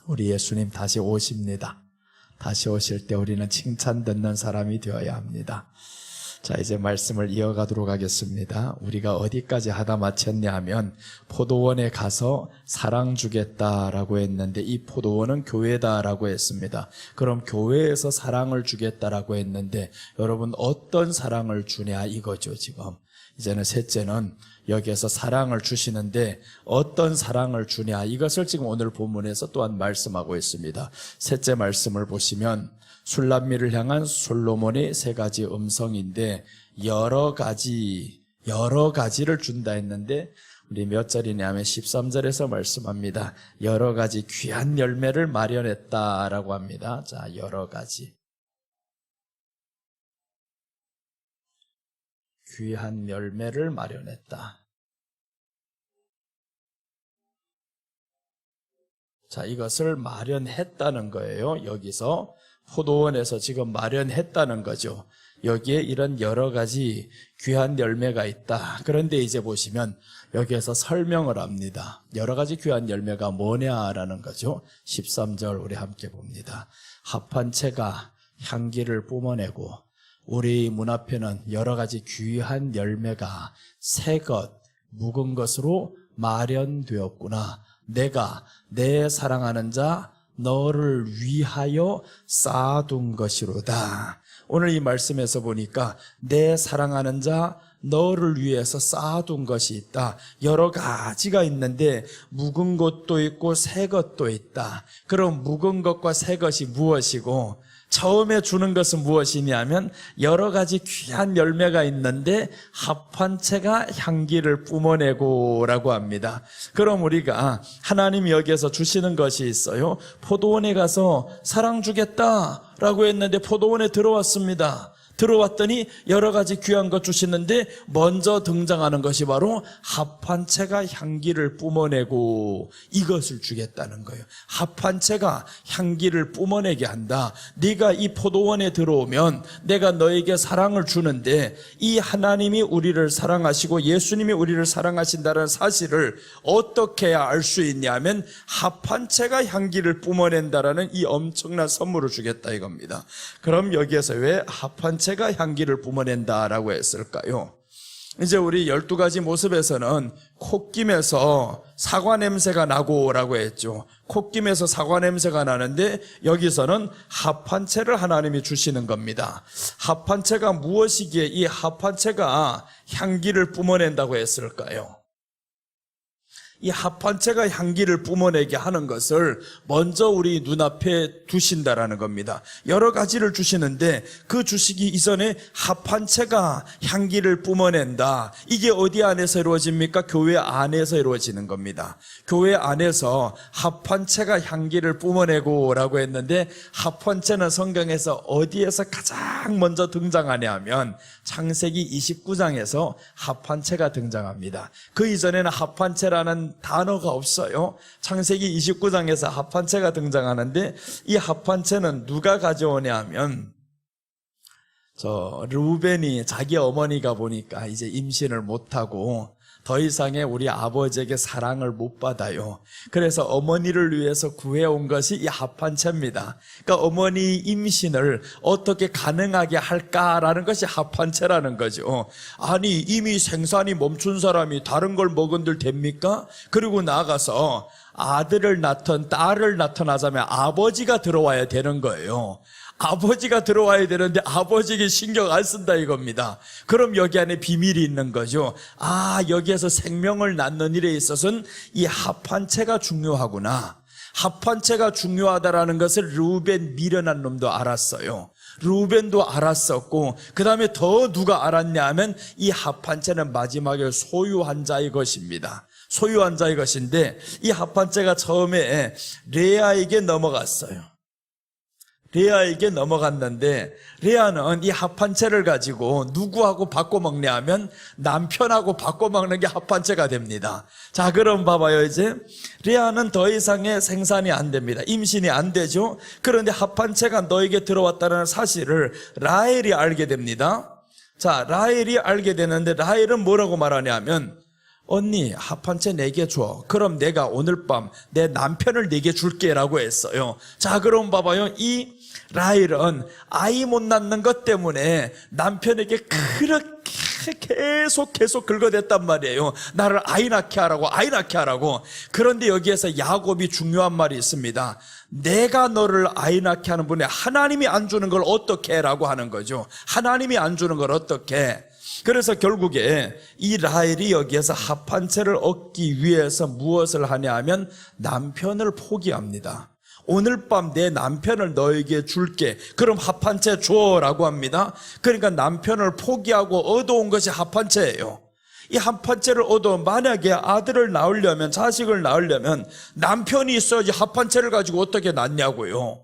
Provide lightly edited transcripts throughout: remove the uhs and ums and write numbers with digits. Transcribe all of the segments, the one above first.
우리 예수님 다시 오십니다. 다시 오실 때 우리는 칭찬 듣는 사람이 되어야 합니다. 자, 이제 말씀을 이어가도록 하겠습니다. 우리가 어디까지 하다 마쳤냐 하면 포도원에 가서 사랑 주겠다라고 했는데 이 포도원은 교회다라고 했습니다. 그럼 교회에서 사랑을 주겠다라고 했는데 여러분 어떤 사랑을 주냐 이거죠 지금. 이제는 셋째는 여기에서 사랑을 주시는데 어떤 사랑을 주냐 이것을 지금 오늘 본문에서 또한 말씀하고 있습니다. 셋째 말씀을 보시면 술람미를 향한 솔로몬의 세 가지 음성인데 여러 가지를 준다 했는데 우리 몇 절이냐면 13절에서 말씀합니다. 여러 가지 귀한 열매를 마련했다라고 합니다. 자, 여러 가지 귀한 열매를 마련했다. 자, 이것을 마련했다는 거예요. 여기서 포도원에서 지금 마련했다는 거죠. 여기에 이런 여러 가지 귀한 열매가 있다. 그런데 이제 보시면 여기에서 설명을 합니다. 여러 가지 귀한 열매가 뭐냐라는 거죠. 13절 우리 함께 봅니다. 합한 채가 향기를 뿜어내고 우리 문 앞에는 여러 가지 귀한 열매가 새 것, 묵은 것으로 마련되었구나. 내가 내 사랑하는 자 너를 위하여 쌓아둔 것이로다. 오늘 이 말씀에서 보니까 내 사랑하는 자 너를 위해서 쌓아둔 것이 있다. 여러 가지가 있는데 묵은 것도 있고 새 것도 있다. 그럼 묵은 것과 새 것이 무엇이고 처음에 주는 것은 무엇이냐면 여러 가지 귀한 열매가 있는데 합한 채가 향기를 뿜어내고 라고 합니다. 그럼 우리가 하나님이 여기에서 주시는 것이 있어요. 포도원에 가서 사랑 주겠다라고 했는데 포도원에 들어왔습니다. 들어왔더니 여러 가지 귀한 것 주시는데 먼저 등장하는 것이 바로 합한 채가 향기를 뿜어내고 이것을 주겠다는 거예요. 합한 채가 향기를 뿜어내게 한다. 네가 이 포도원에 들어오면 내가 너에게 사랑을 주는데 이 하나님이 우리를 사랑하시고 예수님이 우리를 사랑하신다는 사실을 어떻게 해야 알 수 있냐면 합한 채가 향기를 뿜어낸다라는 이 엄청난 선물을 주겠다 이겁니다. 그럼 여기에서 왜 합한 채가 향기를 뿜어낸다라고 했을까요? 이제 우리 12가지 모습에서는 콧김에서 사과 냄새가 나고라고 했죠. 콧김에서 사과 냄새가 나는데 여기서는 합한 채를 하나님이 주시는 겁니다. 합한 채가 무엇이기에 이 합한 채가 향기를 뿜어낸다고 했을까요? 이 합한 채가 향기를 뿜어내게 하는 것을 먼저 우리 눈앞에 두신다라는 겁니다. 여러 가지를 주시는데 그 주시기 이전에 합한 채가 향기를 뿜어낸다. 이게 어디 안에서 이루어집니까? 교회 안에서 이루어지는 겁니다. 교회 안에서 합한 채가 향기를 뿜어내고 라고 했는데 합한 채는 성경에서 어디에서 가장 먼저 등장하냐 하면 창세기 29장에서 합한 채가 등장합니다. 그 이전에는 합한 채라는 단어가 없어요. 창세기 29장에서 합한 채가 등장하는데 이 합한 채는 누가 가져오냐 하면 르우벤이 자기 어머니가 보니까 이제 임신을 못하고 더 이상의 우리 아버지에게 사랑을 못 받아요. 그래서 어머니를 위해서 구해온 것이 이 합한 채입니다. 그러니까 어머니 임신을 어떻게 가능하게 할까라는 것이 합한 채라는 거죠. 아니 이미 생산이 멈춘 사람이 다른 걸 먹은들 됩니까? 그리고 나가서 아들을 낳던 딸을 낳던하자면 아버지가 들어와야 되는 거예요. 아버지가 들어와야 되는데 아버지에게 신경 안 쓴다 이겁니다. 그럼 여기 안에 비밀이 있는 거죠. 여기에서 생명을 낳는 일에 있어서는 이 합한 채가 중요하구나. 합한 채가 중요하다라는 것을 르우벤 미련한 놈도 알았어요. 르우벤도 알았었고 그 다음에 더 누가 알았냐 하면 이 합한 채는 마지막에 소유한 자의 것입니다. 소유한 자의 것인데 이 합한 채가 처음에 레아에게 넘어갔어요. 레아에게 넘어갔는데 레아는 이 합한 채를 가지고 누구하고 바꿔 먹냐 하면 남편하고 바꿔 먹는 게 합한 채가 됩니다. 자, 그럼 봐봐요. 이제 레아는 더 이상의 생산이 안 됩니다. 임신이 안 되죠. 그런데 합한 채가 너에게 들어왔다는 사실을 라헬이 알게 됩니다. 자, 라헬이 알게 되는데 라헬은 뭐라고 말하냐면 언니 합한채 4개 줘. 그럼 내가 오늘 밤 내 남편을 4개 줄게 라고 했어요. 자, 그럼 봐봐요. 이 라헬은 아이 못 낳는 것 때문에 남편에게 그렇게 계속 긁어댔단 말이에요. 나를 아이 낳게 하라고. 그런데 여기에서 야곱이 중요한 말이 있습니다. 내가 너를 아이 낳게 하는 분에 하나님이 안 주는 걸 어떻게 라고 하는 거죠. 하나님이 안 주는 걸 어떻게. 그래서 결국에 이 라헬이 여기에서 합한채를 얻기 위해서 무엇을 하냐 하면 남편을 포기합니다. 오늘 밤 내 남편을 너에게 줄게. 그럼 합한채 줘라고 합니다. 그러니까 남편을 포기하고 얻어온 것이 합한채예요. 이 합한채를 얻어 만약에 아들을 낳으려면, 자식을 낳으려면 남편이 있어야지 합한채를 가지고 어떻게 낳냐고요.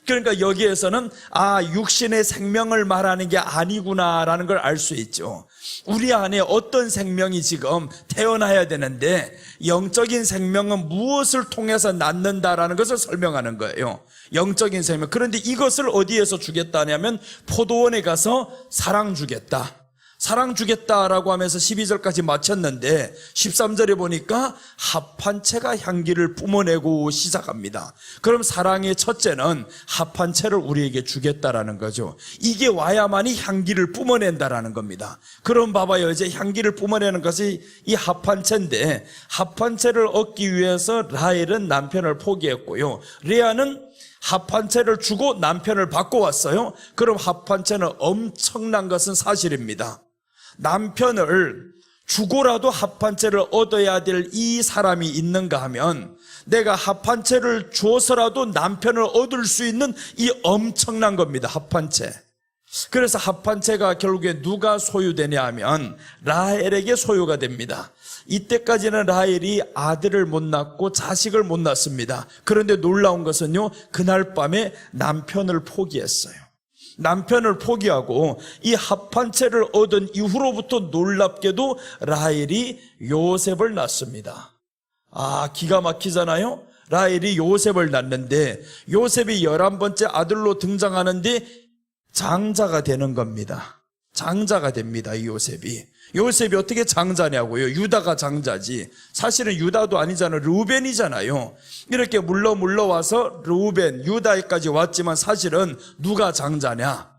그러니까 여기에서는 육신의 생명을 말하는 게 아니구나라는 걸 알 수 있죠. 우리 안에 어떤 생명이 지금 태어나야 되는데 영적인 생명은 무엇을 통해서 낳는다라는 것을 설명하는 거예요. 영적인 생명. 그런데 이것을 어디에서 주겠다냐면 포도원에 가서 사랑 주겠다라고 하면서 12절까지 마쳤는데 13절에 보니까 합한채가 향기를 뿜어내고 시작합니다. 그럼 사랑의 첫째는 합한채를 우리에게 주겠다라는 거죠. 이게 와야만이 향기를 뿜어낸다라는 겁니다. 그럼 봐봐요. 이제 향기를 뿜어내는 것이 이 합한채인데, 합한채를 얻기 위해서 라헬은 남편을 포기했고요. 레아는 합한채를 주고 남편을 바꿔왔어요. 그럼 합한채는 엄청난 것은 사실입니다. 남편을 주고라도 합한채를 얻어야 될 이 사람이 있는가 하면, 내가 합한채를 줘서라도 남편을 얻을 수 있는 이 엄청난 겁니다. 합한채. 그래서 합한채가 결국에 누가 소유되냐 하면 라헬에게 소유가 됩니다. 이때까지는 라헬이 아들을 못 낳고 자식을 못 낳습니다. 그런데 놀라운 것은요, 그날 밤에 남편을 포기했어요. 남편을 포기하고 이 합한채를 얻은 이후로부터 놀랍게도 라헬이 요셉을 낳습니다. 기가 막히잖아요. 라헬이 요셉을 낳는데 요셉이 11번째 아들로 등장하는데 장자가 되는 겁니다. 장자가 됩니다. 이 요셉이 어떻게 장자냐고요. 유다가 장자지. 사실은 유다도 아니잖아요. 르우벤이잖아요. 이렇게 물러와서 르우벤, 유다에까지 왔지만 사실은 누가 장자냐?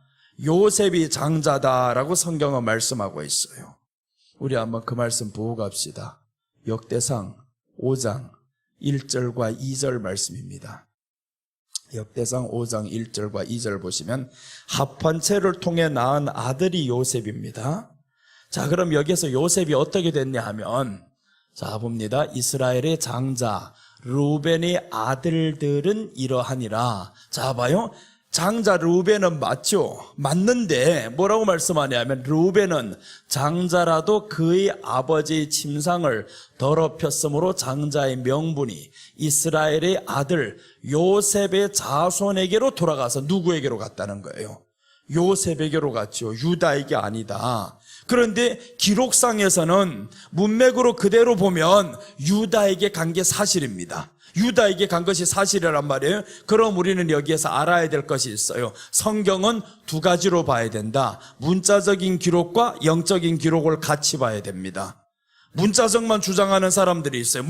요셉이 장자다라고 성경은 말씀하고 있어요. 우리 한번 그 말씀 보고 갑시다. 역대상 5장 1절과 2절 말씀입니다. 역대상 5장 1절과 2절 보시면 합한채를 통해 낳은 아들이 요셉입니다. 자, 그럼 여기서 요셉이 어떻게 됐냐 하면, 자, 봅니다. 이스라엘의 장자 르우벤의 아들들은 이러하니라. 자, 봐요. 장자 르우벤은 맞죠? 맞는데 뭐라고 말씀하냐면, 르우벤은 장자라도 그의 아버지의 침상을 더럽혔으므로 장자의 명분이 이스라엘의 아들 요셉의 자손에게로 돌아가서 누구에게로 갔다는 거예요? 요셉에게로 갔죠. 유다에게 아니다. 그런데 기록상에서는 문맥으로 그대로 보면 유다에게 간 게 사실입니다. 유다에게 간 것이 사실이란 말이에요. 그럼 우리는 여기에서 알아야 될 것이 있어요. 성경은 두 가지로 봐야 된다. 문자적인 기록과 영적인 기록을 같이 봐야 됩니다. 문자적만 주장하는 사람들이 있어요.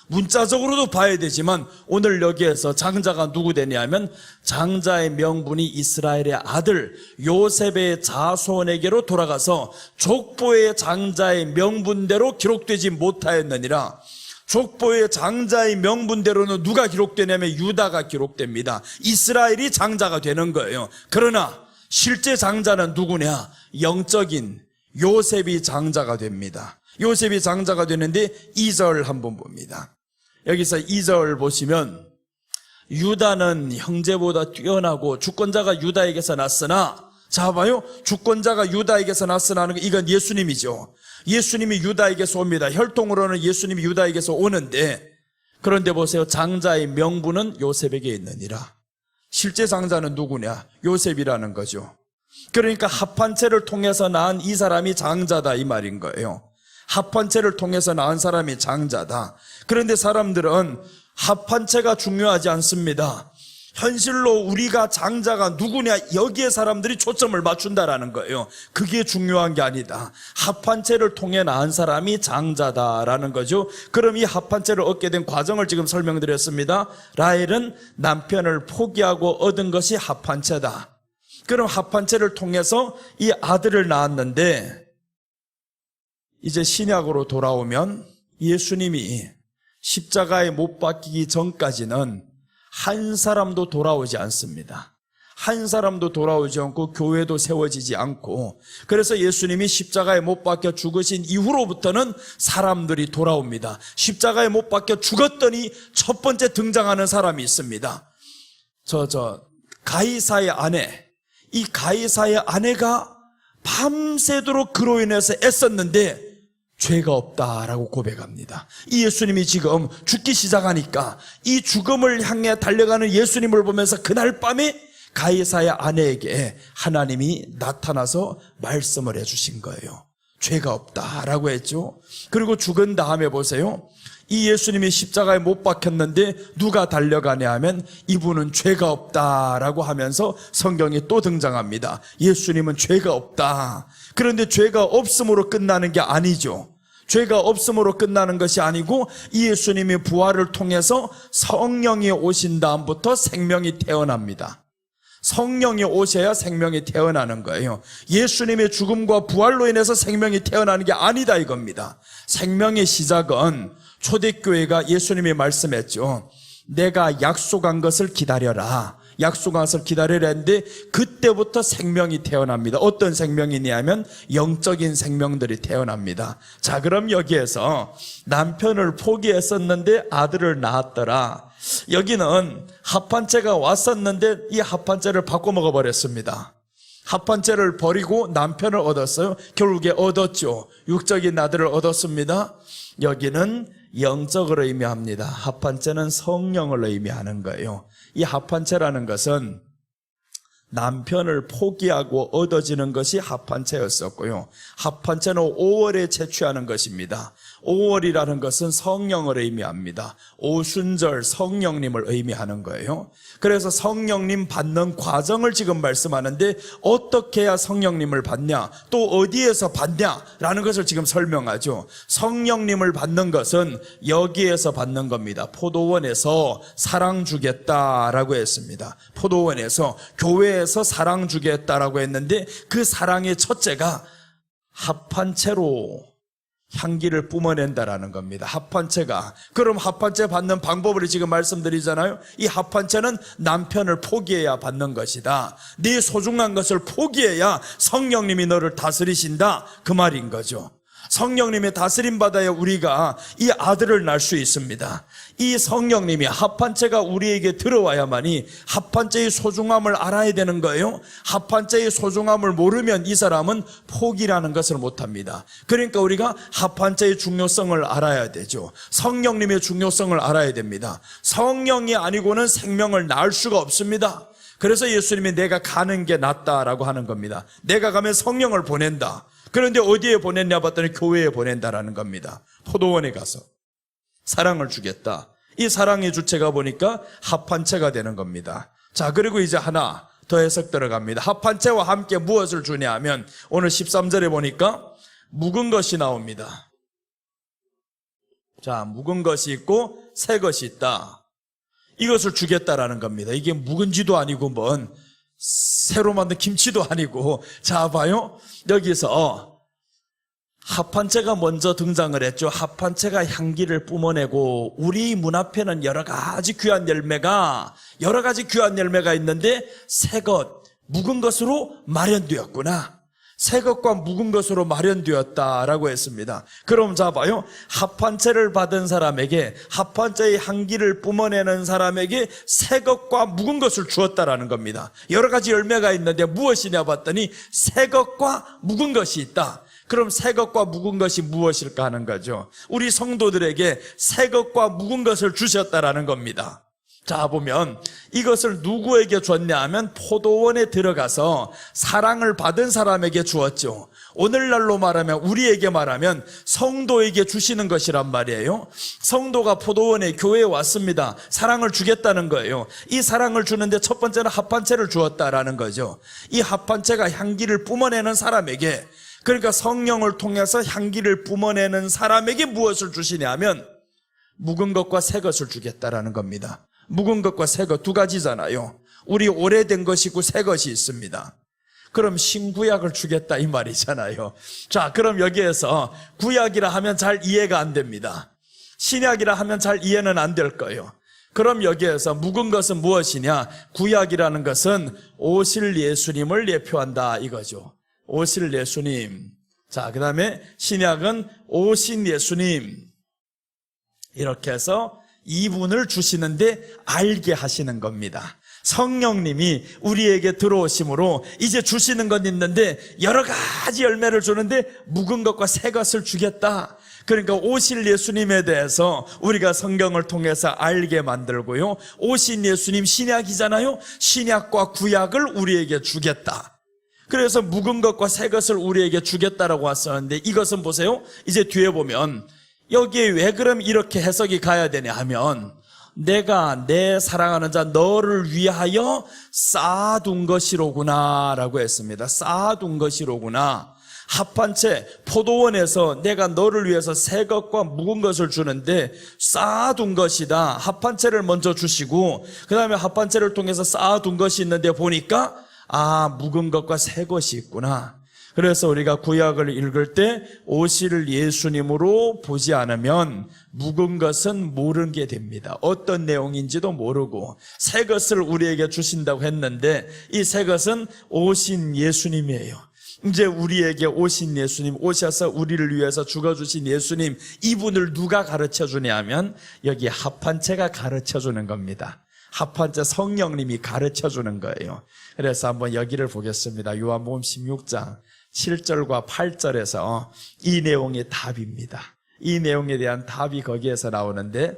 문자적으로도 봐야 되지만 오늘 여기에서 장자가 누구 되냐면 장자의 명분이 이스라엘의 아들 요셉의 자손에게로 돌아가서 족보의 장자의 명분대로 기록되지 못하였느니라. 족보의 장자의 명분대로는 누가 기록되냐면 유다가 기록됩니다. 이스라엘이 장자가 되는 거예요. 그러나 실제 장자는 누구냐? 영적인 요셉이 장자가 됩니다. 요셉이 장자가 되는데 2절 한번 봅니다. 여기서 2절 보시면 유다는 형제보다 뛰어나고 주권자가 유다에게서 났으나, 자 봐요. 주권자가 유다에게서 났으나 하는 거, 이건 예수님이죠. 예수님이 유다에게서 옵니다. 혈통으로는 예수님이 유다에게서 오는데, 그런데 보세요. 장자의 명분은 요셉에게 있느니라. 실제 장자는 누구냐? 요셉이라는 거죠. 그러니까 합한채를 통해서 낳은 이 사람이 장자다 이 말인 거예요. 합한채를 통해서 낳은 사람이 장자다. 그런데 사람들은 합한채가 중요하지 않습니다. 현실로 우리가 장자가 누구냐 여기에 사람들이 초점을 맞춘다라는 거예요. 그게 중요한 게 아니다. 합한체를 통해 낳은 사람이 장자다라는 거죠. 그럼 이 합한체를 얻게 된 과정을 지금 설명드렸습니다. 라헬은 남편을 포기하고 얻은 것이 합한체다. 그럼 합한체를 통해서 이 아들을 낳았는데, 이제 신약으로 돌아오면 예수님이 십자가에 못 박히기 전까지는 한 사람도 돌아오지 않습니다. 한 사람도 돌아오지 않고 교회도 세워지지 않고, 그래서 예수님이 십자가에 못 박혀 죽으신 이후로부터는 사람들이 돌아옵니다. 십자가에 못 박혀 죽었더니 첫 번째 등장하는 사람이 있습니다. 가이사의 아내, 이 가이사의 아내가 밤새도록 그로 인해서 애썼는데 죄가 없다라고 고백합니다. 이 예수님이 지금 죽기 시작하니까 이 죽음을 향해 달려가는 예수님을 보면서 그날 밤에 가이사의 아내에게 하나님이 나타나서 말씀을 해주신 거예요. 죄가 없다라고 했죠. 그리고 죽은 다음에 보세요. 이 예수님이 십자가에 못 박혔는데 누가 달려가냐 하면 이분은 죄가 없다라고 하면서 성경이 또 등장합니다. 예수님은 죄가 없다. 그런데 죄가 없음으로 끝나는 게 아니죠. 죄가 없음으로 끝나는 것이 아니고 이 예수님이 부활을 통해서 성령이 오신 다음부터 생명이 태어납니다. 성령이 오셔야 생명이 태어나는 거예요. 예수님의 죽음과 부활로 인해서 생명이 태어나는 게 아니다 이겁니다. 생명의 시작은 초대교회가 예수님이 말씀했죠. 내가 약속한 것을 기다려라. 약속한 것을 기다려라 했는데 그때부터 생명이 태어납니다. 어떤 생명이냐면 영적인 생명들이 태어납니다. 자, 그럼 여기에서 남편을 포기했었는데 아들을 낳았더라. 여기는 합한체가 왔었는데 이 합한체를 바꿔 먹어버렸습니다. 합한체를 버리고 남편을 얻었어요. 결국에 얻었죠. 육적인 아들을 얻었습니다. 여기는 영적을 의미합니다. 합한체는 성령을 의미하는 거예요. 이 합한체라는 것은 남편을 포기하고 얻어지는 것이 합한체였었고요. 합한체는 5월에 채취하는 것입니다. 5월이라는 것은 성령을 의미합니다. 오순절 성령님을 의미하는 거예요. 그래서 성령님 받는 과정을 지금 말씀하는데 어떻게 해야 성령님을 받냐, 또 어디에서 받냐라는 것을 지금 설명하죠. 성령님을 받는 것은 여기에서 받는 겁니다. 포도원에서 사랑 주겠다라고 했습니다. 포도원에서, 교회에서 사랑 주겠다라고 했는데 그 사랑의 첫째가 합한체로 향기를 뿜어낸다라는 겁니다. 합한체가. 그럼 합한체 받는 방법을 지금 말씀드리잖아요. 이 합한체는 남편을 포기해야 받는 것이다. 네 소중한 것을 포기해야 성령님이 너를 다스리신다, 그 말인 거죠. 성령님의 다스림 받아야 우리가 이 아들을 낳을 수 있습니다. 이 성령님이 합한체가 우리에게 들어와야만이 합한체의 소중함을 알아야 되는 거예요. 합한체의 소중함을 모르면 이 사람은 포기라는 것을 못합니다. 그러니까 우리가 합한체의 중요성을 알아야 되죠. 성령님의 중요성을 알아야 됩니다. 성령이 아니고는 생명을 낳을 수가 없습니다. 그래서 예수님이 내가 가는 게 낫다라고 하는 겁니다. 내가 가면 성령을 보낸다. 그런데 어디에 보냈냐 봤더니 교회에 보낸다라는 겁니다. 포도원에 가서 사랑을 주겠다. 이 사랑의 주체가 보니까 합한체가 되는 겁니다. 자, 그리고 이제 하나 더 해석 들어갑니다. 합한체와 함께 무엇을 주냐 하면 오늘 13절에 보니까 묵은 것이 나옵니다. 자, 묵은 것이 있고 새 것이 있다. 이것을 주겠다라는 겁니다. 이게 묵은지도 아니고 뭔 새로 만든 김치도 아니고, 자 봐요. 여기서 합한체가 먼저 등장을 했죠. 합한체가 향기를 뿜어내고 우리 문 앞에는 여러 가지 귀한 열매가 있는데 새 것, 묵은 것으로 마련되었구나. 새 것과 묵은 것으로 마련되었다라고 했습니다. 그럼 자 봐요. 합한체를 받은 사람에게, 합한체의 향기를 뿜어내는 사람에게 새 것과 묵은 것을 주었다라는 겁니다. 여러 가지 열매가 있는데 무엇이냐 봤더니 새 것과 묵은 것이 있다. 그럼 새 것과 묵은 것이 무엇일까 하는 거죠. 우리 성도들에게 새 것과 묵은 것을 주셨다라는 겁니다. 자, 보면 이것을 누구에게 줬냐 하면 포도원에 들어가서 사랑을 받은 사람에게 주었죠. 오늘날로 말하면, 우리에게 말하면 성도에게 주시는 것이란 말이에요. 성도가 포도원에, 교회에 왔습니다. 사랑을 주겠다는 거예요. 이 사랑을 주는데 첫 번째는 합판체를 주었다라는 거죠. 이 합판체가 향기를 뿜어내는 사람에게, 그러니까 성령을 통해서 향기를 뿜어내는 사람에게 무엇을 주시냐 하면 묵은 것과 새 것을 주겠다라는 겁니다. 묵은 것과 새 것 두 가지잖아요. 우리 오래된 것이 있고 새 것이 있습니다. 그럼 신구약을 주겠다 이 말이잖아요. 자, 그럼 여기에서 구약이라 하면 잘 이해가 안 됩니다. 신약이라 하면 잘 이해는 안 될 거예요. 그럼 여기에서 묵은 것은 무엇이냐? 구약이라는 것은 오실 예수님을 예표한다 이거죠. 오실 예수님. 자, 그 다음에 신약은 오신 예수님. 이렇게 해서 이분을 주시는데 알게 하시는 겁니다. 성령님이 우리에게 들어오심으로 이제 주시는 건 있는데 여러 가지 열매를 주는데 묵은 것과 새 것을 주겠다. 그러니까 오실 예수님에 대해서 우리가 성경을 통해서 알게 만들고요. 오신 예수님 신약이잖아요. 신약과 구약을 우리에게 주겠다. 그래서 묵은 것과 새 것을 우리에게 주겠다라고 왔었는데 이것은 보세요. 이제 뒤에 보면 여기에 왜 그럼 이렇게 해석이 가야 되냐 하면 내가 내 사랑하는 자 너를 위하여 쌓아둔 것이로구나 라고 했습니다. 쌓아둔 것이로구나. 합판체 포도원에서 내가 너를 위해서 새 것과 묵은 것을 주는데 쌓아둔 것이다. 합판체를 먼저 주시고 그 다음에 합판체를 통해서 쌓아둔 것이 있는데 보니까 묵은 것과 새 것이 있구나. 그래서 우리가 구약을 읽을 때 오실 예수님으로 보지 않으면 묵은 것은 모르게 됩니다. 어떤 내용인지도 모르고 새 것을 우리에게 주신다고 했는데 이 새 것은 오신 예수님이에요. 이제 우리에게 오신 예수님, 오셔서 우리를 위해서 죽어주신 예수님, 이분을 누가 가르쳐 주냐면 여기 합판체가 가르쳐 주는 겁니다. 합판체 성령님이 가르쳐 주는 거예요. 그래서 한번 여기를 보겠습니다. 요한복음 16장 7절과 8절에서 이 내용이 답입니다. 이 내용에 대한 답이 거기에서 나오는데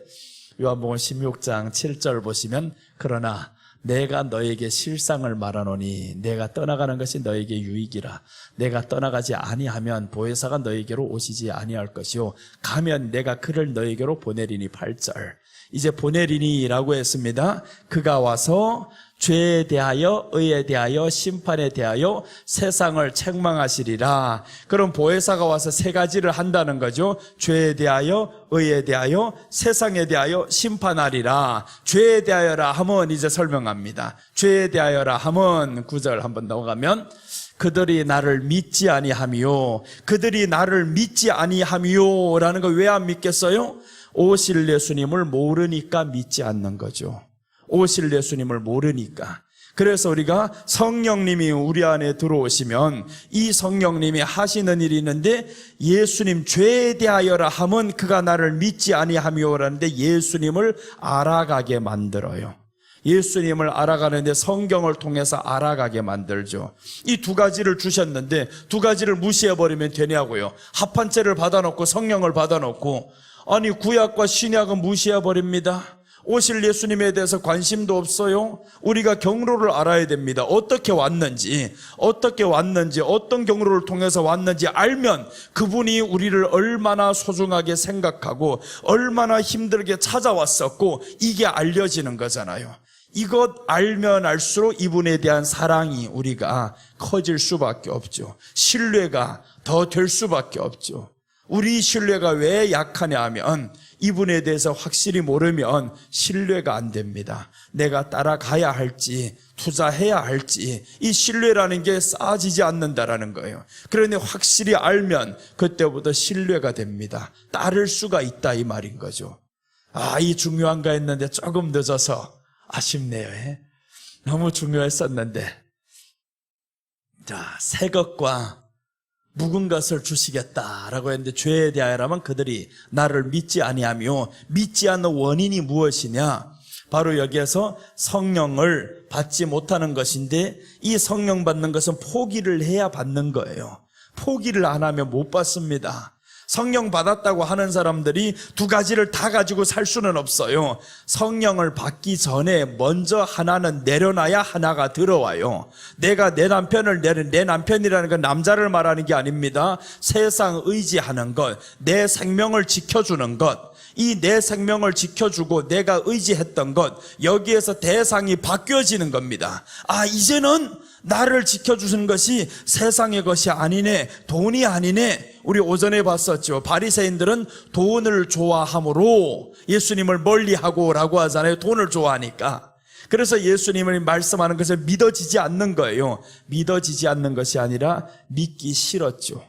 요한복음 16장 7절 보시면 그러나 내가 너에게 실상을 말하노니 내가 떠나가는 것이 너에게 유익이라. 내가 떠나가지 아니하면 보혜사가 너에게로 오시지 아니할 것이요 가면 내가 그를 너에게로 보내리니. 8절 이제 보내리니라고 했습니다. 그가 와서 죄에 대하여 의에 대하여 심판에 대하여 세상을 책망하시리라. 그럼 보혜사가 와서 세 가지를 한다는 거죠. 죄에 대하여 의에 대하여 세상에 대하여 심판하리라. 죄에 대하여라 하면 이제 설명합니다. 죄에 대하여라 하면 9절 한번 넘어가면 그들이 나를 믿지 아니하미요. 그들이 나를 믿지 아니하미요 라는 거 왜 안 믿겠어요? 오실 예수님을 모르니까 믿지 않는 거죠. 오실 예수님을 모르니까. 그래서 우리가 성령님이 우리 안에 들어오시면 이 성령님이 하시는 일이 있는데 예수님 죄에 대하여라 하면 그가 나를 믿지 아니하미요라는데 예수님을 알아가게 만들어요. 예수님을 알아가는데 성경을 통해서 알아가게 만들죠. 이 두 가지를 주셨는데 두 가지를 무시해버리면 되냐고요. 합판체를 받아놓고 성령을 받아놓고 아니 구약과 신약은 무시해버립니다. 오실 예수님에 대해서 관심도 없어요. 우리가 경로를 알아야 됩니다. 어떻게 왔는지, 어떤 경로를 통해서 왔는지 알면 그분이 우리를 얼마나 소중하게 생각하고 얼마나 힘들게 찾아왔었고 이게 알려지는 거잖아요. 이것 알면 알수록 이분에 대한 사랑이 우리가 커질 수밖에 없죠. 신뢰가 더 될 수밖에 없죠. 우리 신뢰가 왜 약하냐 하면 이분에 대해서 확실히 모르면 신뢰가 안 됩니다. 내가 따라가야 할지 투자해야 할지 이 신뢰라는 게 쌓아지지 않는다라는 거예요. 그런데 확실히 알면 그때부터 신뢰가 됩니다. 따를 수가 있다 이 말인 거죠. 이 중요한가 했는데 조금 늦어서 아쉽네요. 너무 중요했었는데. 자, 새 것과 묵은 것을 주시겠다라고 했는데 죄에 대하여라면 그들이 나를 믿지 아니하며 믿지 않는 원인이 무엇이냐? 바로 여기에서 성령을 받지 못하는 것인데 이 성령 받는 것은 포기를 해야 받는 거예요. 포기를 안 하면 못 받습니다. 성령 받았다고 하는 사람들이 두 가지를 다 가지고 살 수는 없어요. 성령을 받기 전에 먼저 하나는 내려놔야 하나가 들어와요. 내가 내 남편을 내 남편이라는 건 남자를 말하는 게 아닙니다. 세상 의지하는 것, 내 생명을 지켜주는 것, 이 내 생명을 지켜주고 내가 의지했던 것, 여기에서 대상이 바뀌어지는 겁니다. 아, 이제는 나를 지켜주는 것이 세상의 것이 아니네, 돈이 아니네. 우리 오전에 봤었죠. 바리새인들은 돈을 좋아함으로 예수님을 멀리하고라고 하잖아요. 돈을 좋아하니까. 그래서 예수님을 말씀하는 것을 믿어지지 않는 거예요. 믿어지지 않는 것이 아니라 믿기 싫었죠.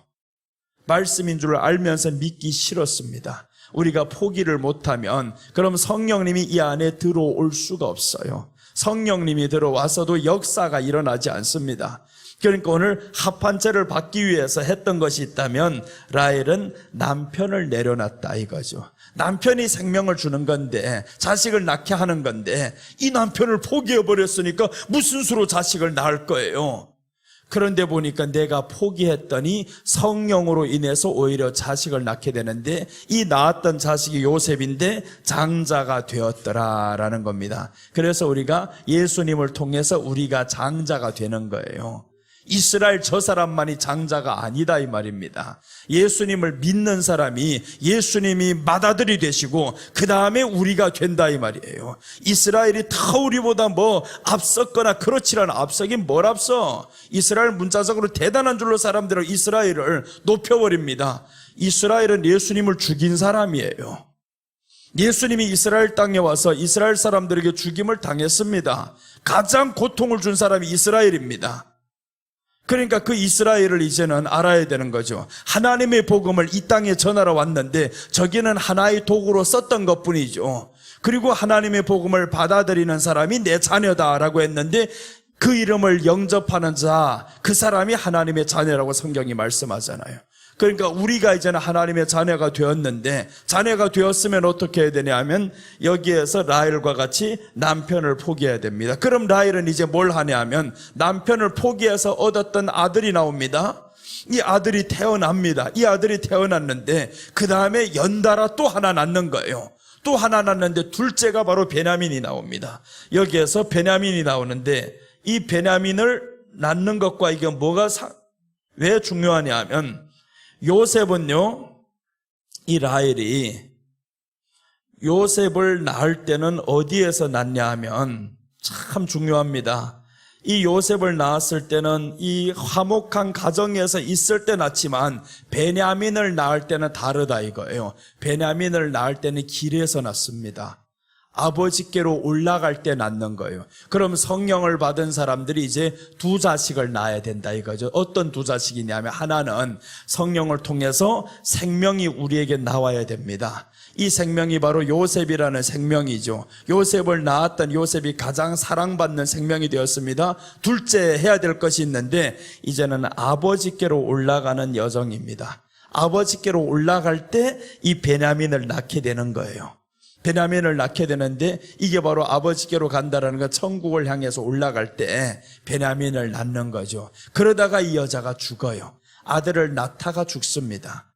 말씀인 줄 알면서 믿기 싫었습니다. 우리가 포기를 못하면 그럼 성령님이 이 안에 들어올 수가 없어요. 성령님이 들어와서도 역사가 일어나지 않습니다. 그러니까 오늘 합한죄를 받기 위해서 했던 것이 있다면 라헬은 남편을 내려놨다 이거죠. 남편이 생명을 주는 건데, 자식을 낳게 하는 건데 이 남편을 포기해버렸으니까 무슨 수로 자식을 낳을 거예요. 그런데 보니까 내가 포기했더니 성령으로 인해서 오히려 자식을 낳게 되는데, 이 낳았던 자식이 요셉인데 장자가 되었더라라는 겁니다. 그래서 우리가 예수님을 통해서 우리가 장자가 되는 거예요. 이스라엘 저 사람만이 장자가 아니다 이 말입니다. 예수님을 믿는 사람이 예수님이 맏아들이 되시고 그 다음에 우리가 된다 이 말이에요. 이스라엘이 다 우리보다 뭐 앞섰거나 그렇지 않아. 앞서긴 뭘 앞서. 이스라엘 문자적으로 대단한 줄로 사람들은 이스라엘을 높여버립니다. 이스라엘은 예수님을 죽인 사람이에요. 예수님이 이스라엘 땅에 와서 이스라엘 사람들에게 죽임을 당했습니다. 가장 고통을 준 사람이 이스라엘입니다. 그러니까 그 이스라엘을 이제는 알아야 되는 거죠. 하나님의 복음을 이 땅에 전하러 왔는데 저기는 하나의 도구로 썼던 것뿐이죠. 그리고 하나님의 복음을 받아들이는 사람이 내 자녀다라고 했는데 그 이름을 영접하는 자, 그 사람이 하나님의 자녀라고 성경이 말씀하잖아요. 그러니까 우리가 이제는 하나님의 자녀가 되었는데, 자녀가 되었으면 어떻게 해야 되냐 하면 여기에서 라헬과 같이 남편을 포기해야 됩니다. 그럼 라헬은 이제 뭘 하냐 하면 남편을 포기해서 얻었던 아들이 나옵니다. 이 아들이 태어납니다. 이 아들이 태어났는데 그 다음에 연달아 또 하나 낳는 거예요. 또 하나 낳는데 둘째가 바로 베냐민이 나옵니다. 여기에서 베냐민이 나오는데 이 베냐민을 낳는 것과 이게 왜 중요하냐 하면, 요셉은요, 이 라헬이 요셉을 낳을 때는 어디에서 낳냐 하면 참 중요합니다. 이 요셉을 낳았을 때는 이 화목한 가정에서 있을 때 낳지만 베냐민을 낳을 때는 다르다 이거예요. 베냐민을 낳을 때는 길에서 낳습니다. 아버지께로 올라갈 때 낳는 거예요. 그럼 성령을 받은 사람들이 이제 두 자식을 낳아야 된다 이거죠. 어떤 두 자식이냐면, 하나는 성령을 통해서 생명이 우리에게 나와야 됩니다. 이 생명이 바로 요셉이라는 생명이죠. 요셉을 낳았던 요셉이 가장 사랑받는 생명이 되었습니다. 둘째 해야 될 것이 있는데 이제는 아버지께로 올라가는 여정입니다. 아버지께로 올라갈 때 이 베냐민을 낳게 되는 거예요. 베냐민을 낳게 되는데 이게 바로 아버지께로 간다라는 건 천국을 향해서 올라갈 때 베냐민을 낳는 거죠. 그러다가 이 여자가 죽어요. 아들을 낳다가 죽습니다.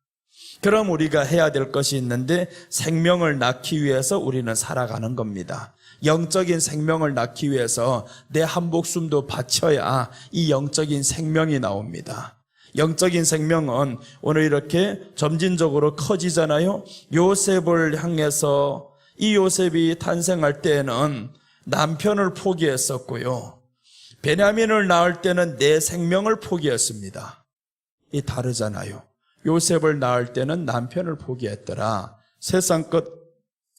그럼 우리가 해야 될 것이 있는데, 생명을 낳기 위해서 우리는 살아가는 겁니다. 영적인 생명을 낳기 위해서 내 한 목숨도 바쳐야 이 영적인 생명이 나옵니다. 영적인 생명은 오늘 이렇게 점진적으로 커지잖아요. 요셉을 향해서, 이 요셉이 탄생할 때에는 남편을 포기했었고요, 베냐민을 낳을 때는 내 생명을 포기했습니다. 이 다르잖아요. 요셉을 낳을 때는 남편을 포기했더라. 세상 것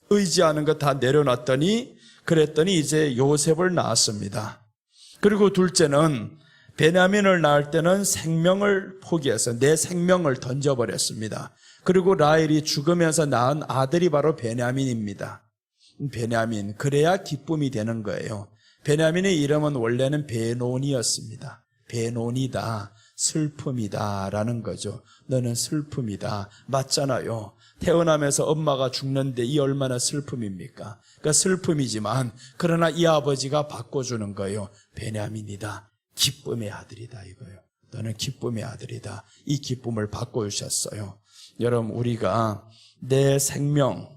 의지하는 것 다 내려놨더니, 그랬더니 이제 요셉을 낳았습니다. 그리고 둘째는 베냐민을 낳을 때는 생명을 포기해서 내 생명을 던져버렸습니다. 그리고 라헬이 죽으면서 낳은 아들이 바로 베냐민입니다. 베냐민, 그래야 기쁨이 되는 거예요. 베냐민의 이름은 원래는 베논이었습니다. 베논이다, 슬픔이다 라는 거죠. 너는 슬픔이다. 맞잖아요. 태어나면서 엄마가 죽는데 이 얼마나 슬픔입니까? 그러니까 슬픔이지만 그러나 이 아버지가 바꿔주는 거예요. 베냐민이다, 기쁨의 아들이다 이거예요. 너는 기쁨의 아들이다. 이 기쁨을 바꿔주셨어요. 여러분, 우리가 내 생명,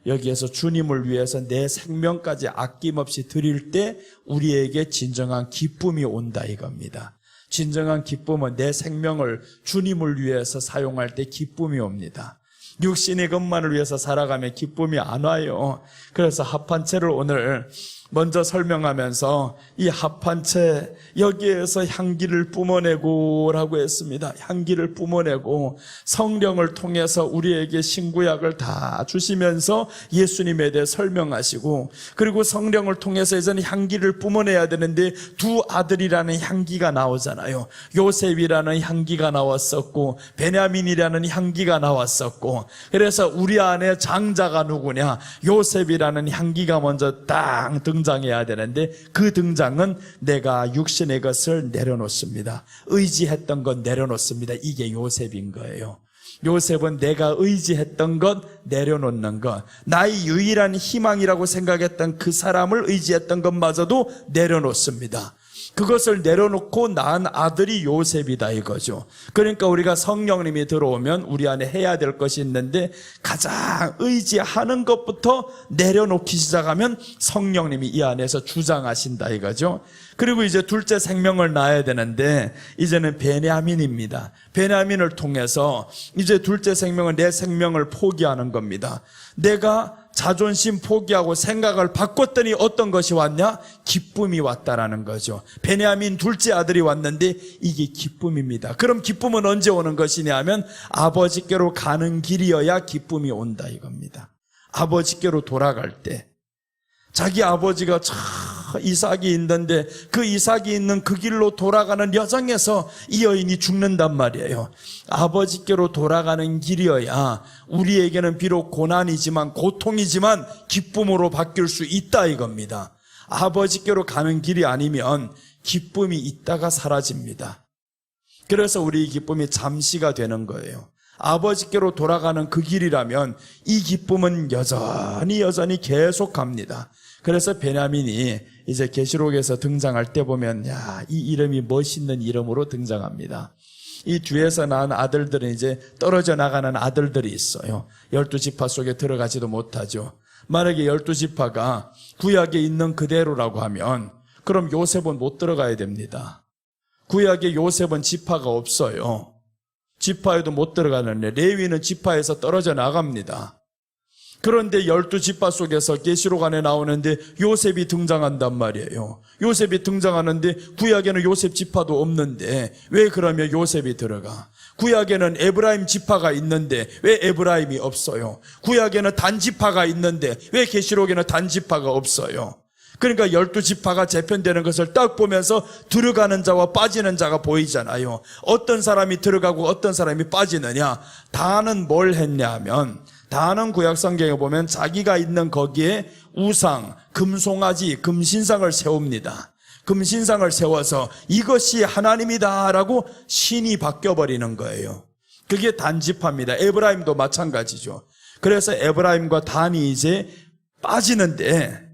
여기에서 주님을 위해서 내 생명까지 아낌없이 드릴 때 우리에게 진정한 기쁨이 온다 이겁니다. 진정한 기쁨은 내 생명을 주님을 위해서 사용할 때 기쁨이 옵니다. 육신의 것만을 위해서 살아가면 기쁨이 안 와요. 그래서 합한채를 오늘 먼저 설명하면서 이 합한채 여기에서 향기를 뿜어내고 라고 했습니다. 향기를 뿜어내고 성령을 통해서 우리에게 신구약을 다 주시면서 예수님에 대해 설명하시고, 그리고 성령을 통해서 이제는 향기를 뿜어내야 되는데 두 아들이라는 향기가 나오잖아요. 요셉이라는 향기가 나왔었고 베냐민이라는 향기가 나왔었고, 그래서 우리 안에 장자가 누구냐? 요셉이라는 향기가 먼저 딱 등장해야 되는데 그 등장은 내가 육신의 것을 내려놓습니다. 의지했던 것 내려놓습니다. 이게 요셉인 거예요. 요셉은 내가 의지했던 것 내려놓는 것, 나의 유일한 희망이라고 생각했던 그 사람을 의지했던 것마저도 내려놓습니다. 그것을 내려놓고 낳은 아들이 요셉이다 이거죠. 그러니까 우리가 성령님이 들어오면 우리 안에 해야 될 것이 있는데 가장 의지하는 것부터 내려놓기 시작하면 성령님이 이 안에서 주장하신다 이거죠. 그리고 이제 둘째 생명을 낳아야 되는데 이제는 베냐민입니다. 베냐민을 통해서 이제 둘째 생명은 내 생명을 포기하는 겁니다. 내가 자존심 포기하고 생각을 바꿨더니 어떤 것이 왔냐? 기쁨이 왔다라는 거죠. 베냐민 둘째 아들이 왔는데 이게 기쁨입니다. 그럼 기쁨은 언제 오는 것이냐 하면 아버지께로 가는 길이어야 기쁨이 온다 이겁니다. 아버지께로 돌아갈 때 자기 아버지가 이삭이 있는데 그 이삭이 있는 그 길로 돌아가는 여정에서 이 여인이 죽는단 말이에요. 아버지께로 돌아가는 길이어야 우리에게는 비록 고난이지만 고통이지만 기쁨으로 바뀔 수 있다 이겁니다. 아버지께로 가는 길이 아니면 기쁨이 있다가 사라집니다. 그래서 우리 기쁨이 잠시가 되는 거예요. 아버지께로 돌아가는 그 길이라면 이 기쁨은 여전히 계속 갑니다. 그래서 베냐민이 이제 계시록에서 등장할 때 보면 이 이름이 멋있는 이름으로 등장합니다. 이 뒤에서 낳은 아들들은 이제 떨어져 나가는 아들들이 있어요. 12지파 속에 들어가지도 못하죠. 만약에 12지파가 구약에 있는 그대로라고 하면 그럼 요셉은 못 들어가야 됩니다. 구약에 요셉은 지파가 없어요. 지파에도 못 들어가는데 레위는 지파에서 떨어져 나갑니다. 그런데 12지파 속에서 계시록 안에 나오는데 요셉이 등장한단 말이에요. 요셉이 등장하는데 구약에는 요셉 지파도 없는데 왜 그러면 요셉이 들어가? 구약에는 에브라임 지파가 있는데 왜 에브라임이 없어요? 구약에는 단지파가 있는데 왜 계시록에는 단지파가 없어요? 그러니까 12지파가 재편되는 것을 딱 보면서 들어가는 자와 빠지는 자가 보이잖아요. 어떤 사람이 들어가고 어떤 사람이 빠지느냐? 다는 뭘 했냐 하면 다는 구약 성경에 보면 자기가 있는 거기에 우상, 금송아지, 금신상을 세웁니다. 금신상을 세워서 이것이 하나님이다라고 신이 바뀌어버리는 거예요. 그게 단지파입니다. 에브라임도 마찬가지죠. 그래서 에브라임과 단이 이제 빠지는데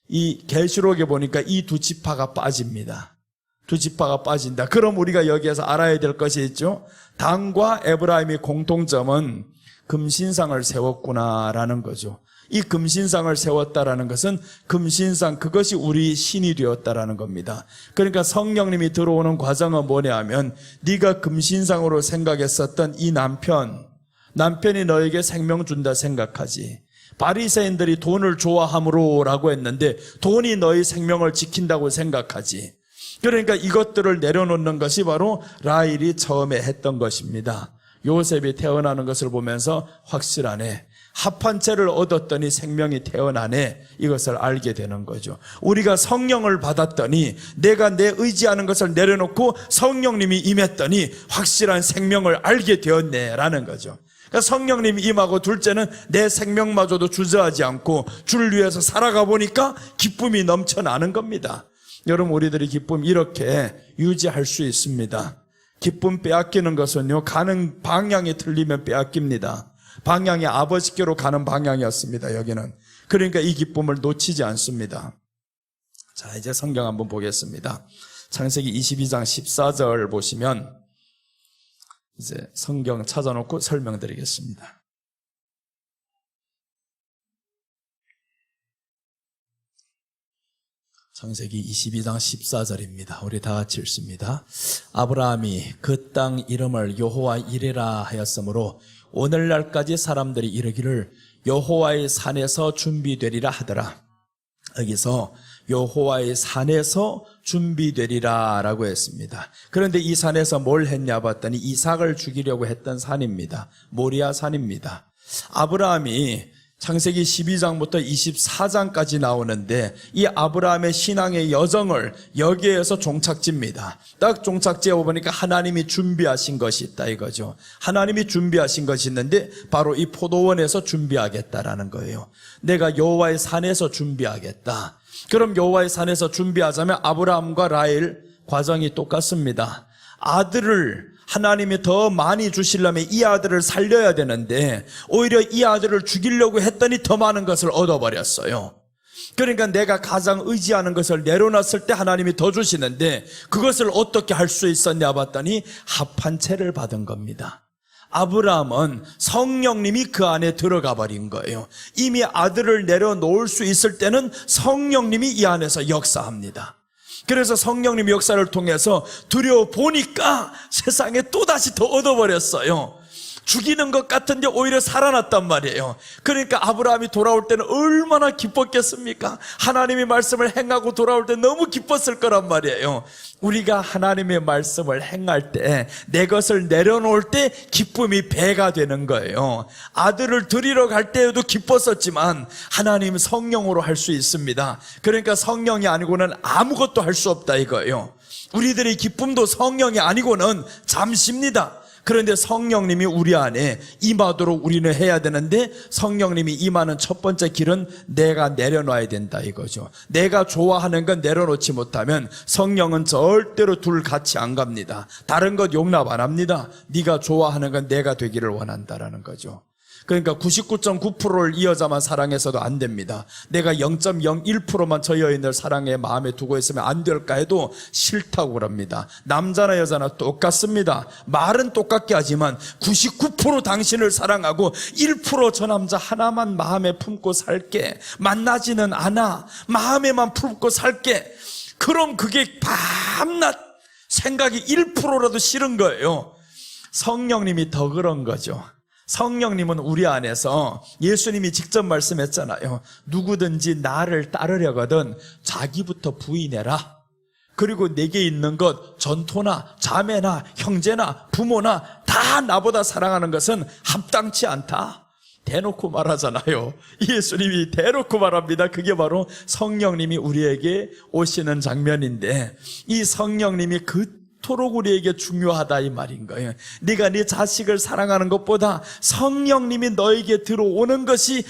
이 계시록에 보니까 이 두 지파가 빠집니다. 두 지파가 빠진다. 그럼 우리가 여기에서 알아야 될 것이 있죠. 단과 에브라임의 공통점은 금신상을 세웠구나라는 거죠. 이 금신상을 세웠다라는 것은 금신상 그것이 우리 신이 되었다라는 겁니다. 그러니까 성령님이 들어오는 과정은 뭐냐 하면 네가 금신상으로 생각했었던 이 남편이 너에게 생명 준다 생각하지. 바리새인들이 돈을 좋아함으로라고 했는데 돈이 너의 생명을 지킨다고 생각하지. 그러니까 이것들을 내려놓는 것이 바로 라헬이 처음에 했던 것입니다. 요셉이 태어나는 것을 보면서 확실하네. 합한 채를 얻었더니 생명이 태어나네. 이것을 알게 되는 거죠. 우리가 성령을 받았더니 내가 내 의지하는 것을 내려놓고 성령님이 임했더니 확실한 생명을 알게 되었네라는 거죠. 그러니까 성령님이 임하고 둘째는 내 생명마저도 주저하지 않고 주를 위해서 살아가 보니까 기쁨이 넘쳐나는 겁니다. 여러분, 우리들이 기쁨 이렇게 유지할 수 있습니다. 기쁨 빼앗기는 것은요, 가는 방향이 틀리면 빼앗깁니다. 방향이 아버지께로 가는 방향이었습니다, 여기는. 그러니까 이 기쁨을 놓치지 않습니다. 자, 이제 성경 한번 보겠습니다. 창세기 22장 14절 보시면 이제 성경 찾아놓고 설명드리겠습니다. 창세기 22장 14절입니다. 우리 다 같이 읽습니다. 아브라함이 그 땅 이름을 여호와 이레라 하였으므로 오늘날까지 사람들이 이르기를 여호와의 산에서 준비되리라 하더라. 여기서 여호와의 산에서 준비되리라 라고 했습니다. 그런데 이 산에서 뭘 했냐 봤더니 이삭을 죽이려고 했던 산입니다. 모리아 산입니다. 아브라함이 창세기 12장부터 24장까지 나오는데 이 아브라함의 신앙의 여정을 여기에서 종착지입니다. 딱 종착지에 보니까 하나님이 준비하신 것이 있다 이거죠. 하나님이 준비하신 것이 있는데 바로 이 포도원에서 준비하겠다라는 거예요. 내가 여호와의 산에서 준비하겠다. 그럼 여호와의 산에서 준비하자면 아브라함과 라헬 과정이 똑같습니다. 아들을 하나님이 더 많이 주시려면 이 아들을 살려야 되는데 오히려 이 아들을 죽이려고 했더니 더 많은 것을 얻어버렸어요. 그러니까 내가 가장 의지하는 것을 내려놨을 때 하나님이 더 주시는데 그것을 어떻게 할 수 있었냐 봤더니 합한 채를 받은 겁니다. 아브라함은 성령님이 그 안에 들어가 버린 거예요. 이미 아들을 내려놓을 수 있을 때는 성령님이 이 안에서 역사합니다. 그래서 성령님 역사를 통해서 두려워보니까 세상에 또다시 더 얻어버렸어요. 죽이는 것 같은데 오히려 살아났단 말이에요. 그러니까 아브라함이 돌아올 때는 얼마나 기뻤겠습니까? 하나님의 말씀을 행하고 돌아올 때 너무 기뻤을 거란 말이에요. 우리가 하나님의 말씀을 행할 때 내 것을 내려놓을 때 기쁨이 배가 되는 거예요. 아들을 드리러 갈 때에도 기뻤었지만 하나님 성령으로 할 수 있습니다. 그러니까 성령이 아니고는 아무것도 할 수 없다 이거예요. 우리들의 기쁨도 성령이 아니고는 잠시입니다. 그런데 성령님이 우리 안에 임하도록 우리는 해야 되는데 성령님이 임하는 첫 번째 길은 내가 내려놔야 된다 이거죠. 내가 좋아하는 건 내려놓지 못하면 성령은 절대로 둘 같이 안 갑니다. 다른 것 용납 안 합니다. 네가 좋아하는 건 내가 되기를 원한다라는 거죠. 그러니까 99.9%를 이 여자만 사랑해서도 안 됩니다. 내가 0.01%만 저 여인을 사랑해 마음에 두고 있으면 안 될까 해도 싫다고 그럽니다. 남자나 여자나 똑같습니다. 말은 똑같게 하지만 99% 당신을 사랑하고 1% 저 남자 하나만 마음에 품고 살게, 만나지는 않아, 마음에만 품고 살게. 그럼 그게 밤낮 생각이 1%라도 싫은 거예요. 성령님이 더 그런 거죠. 성령님은 우리 안에서 예수님이 직접 말씀했잖아요. 누구든지 나를 따르려거든 자기부터 부인해라. 그리고 내게 있는 것 전토나 자매나 형제나 부모나 다 나보다 사랑하는 것은 합당치 않다. 대놓고 말하잖아요. 예수님이 대놓고 말합니다. 그게 바로 성령님이 우리에게 오시는 장면인데 이 성령님이 그토록 우리에게 중요하다 이 말인 거예요. 네가 네 자식을 사랑하는 것보다 성령님이 너에게 들어오는 것이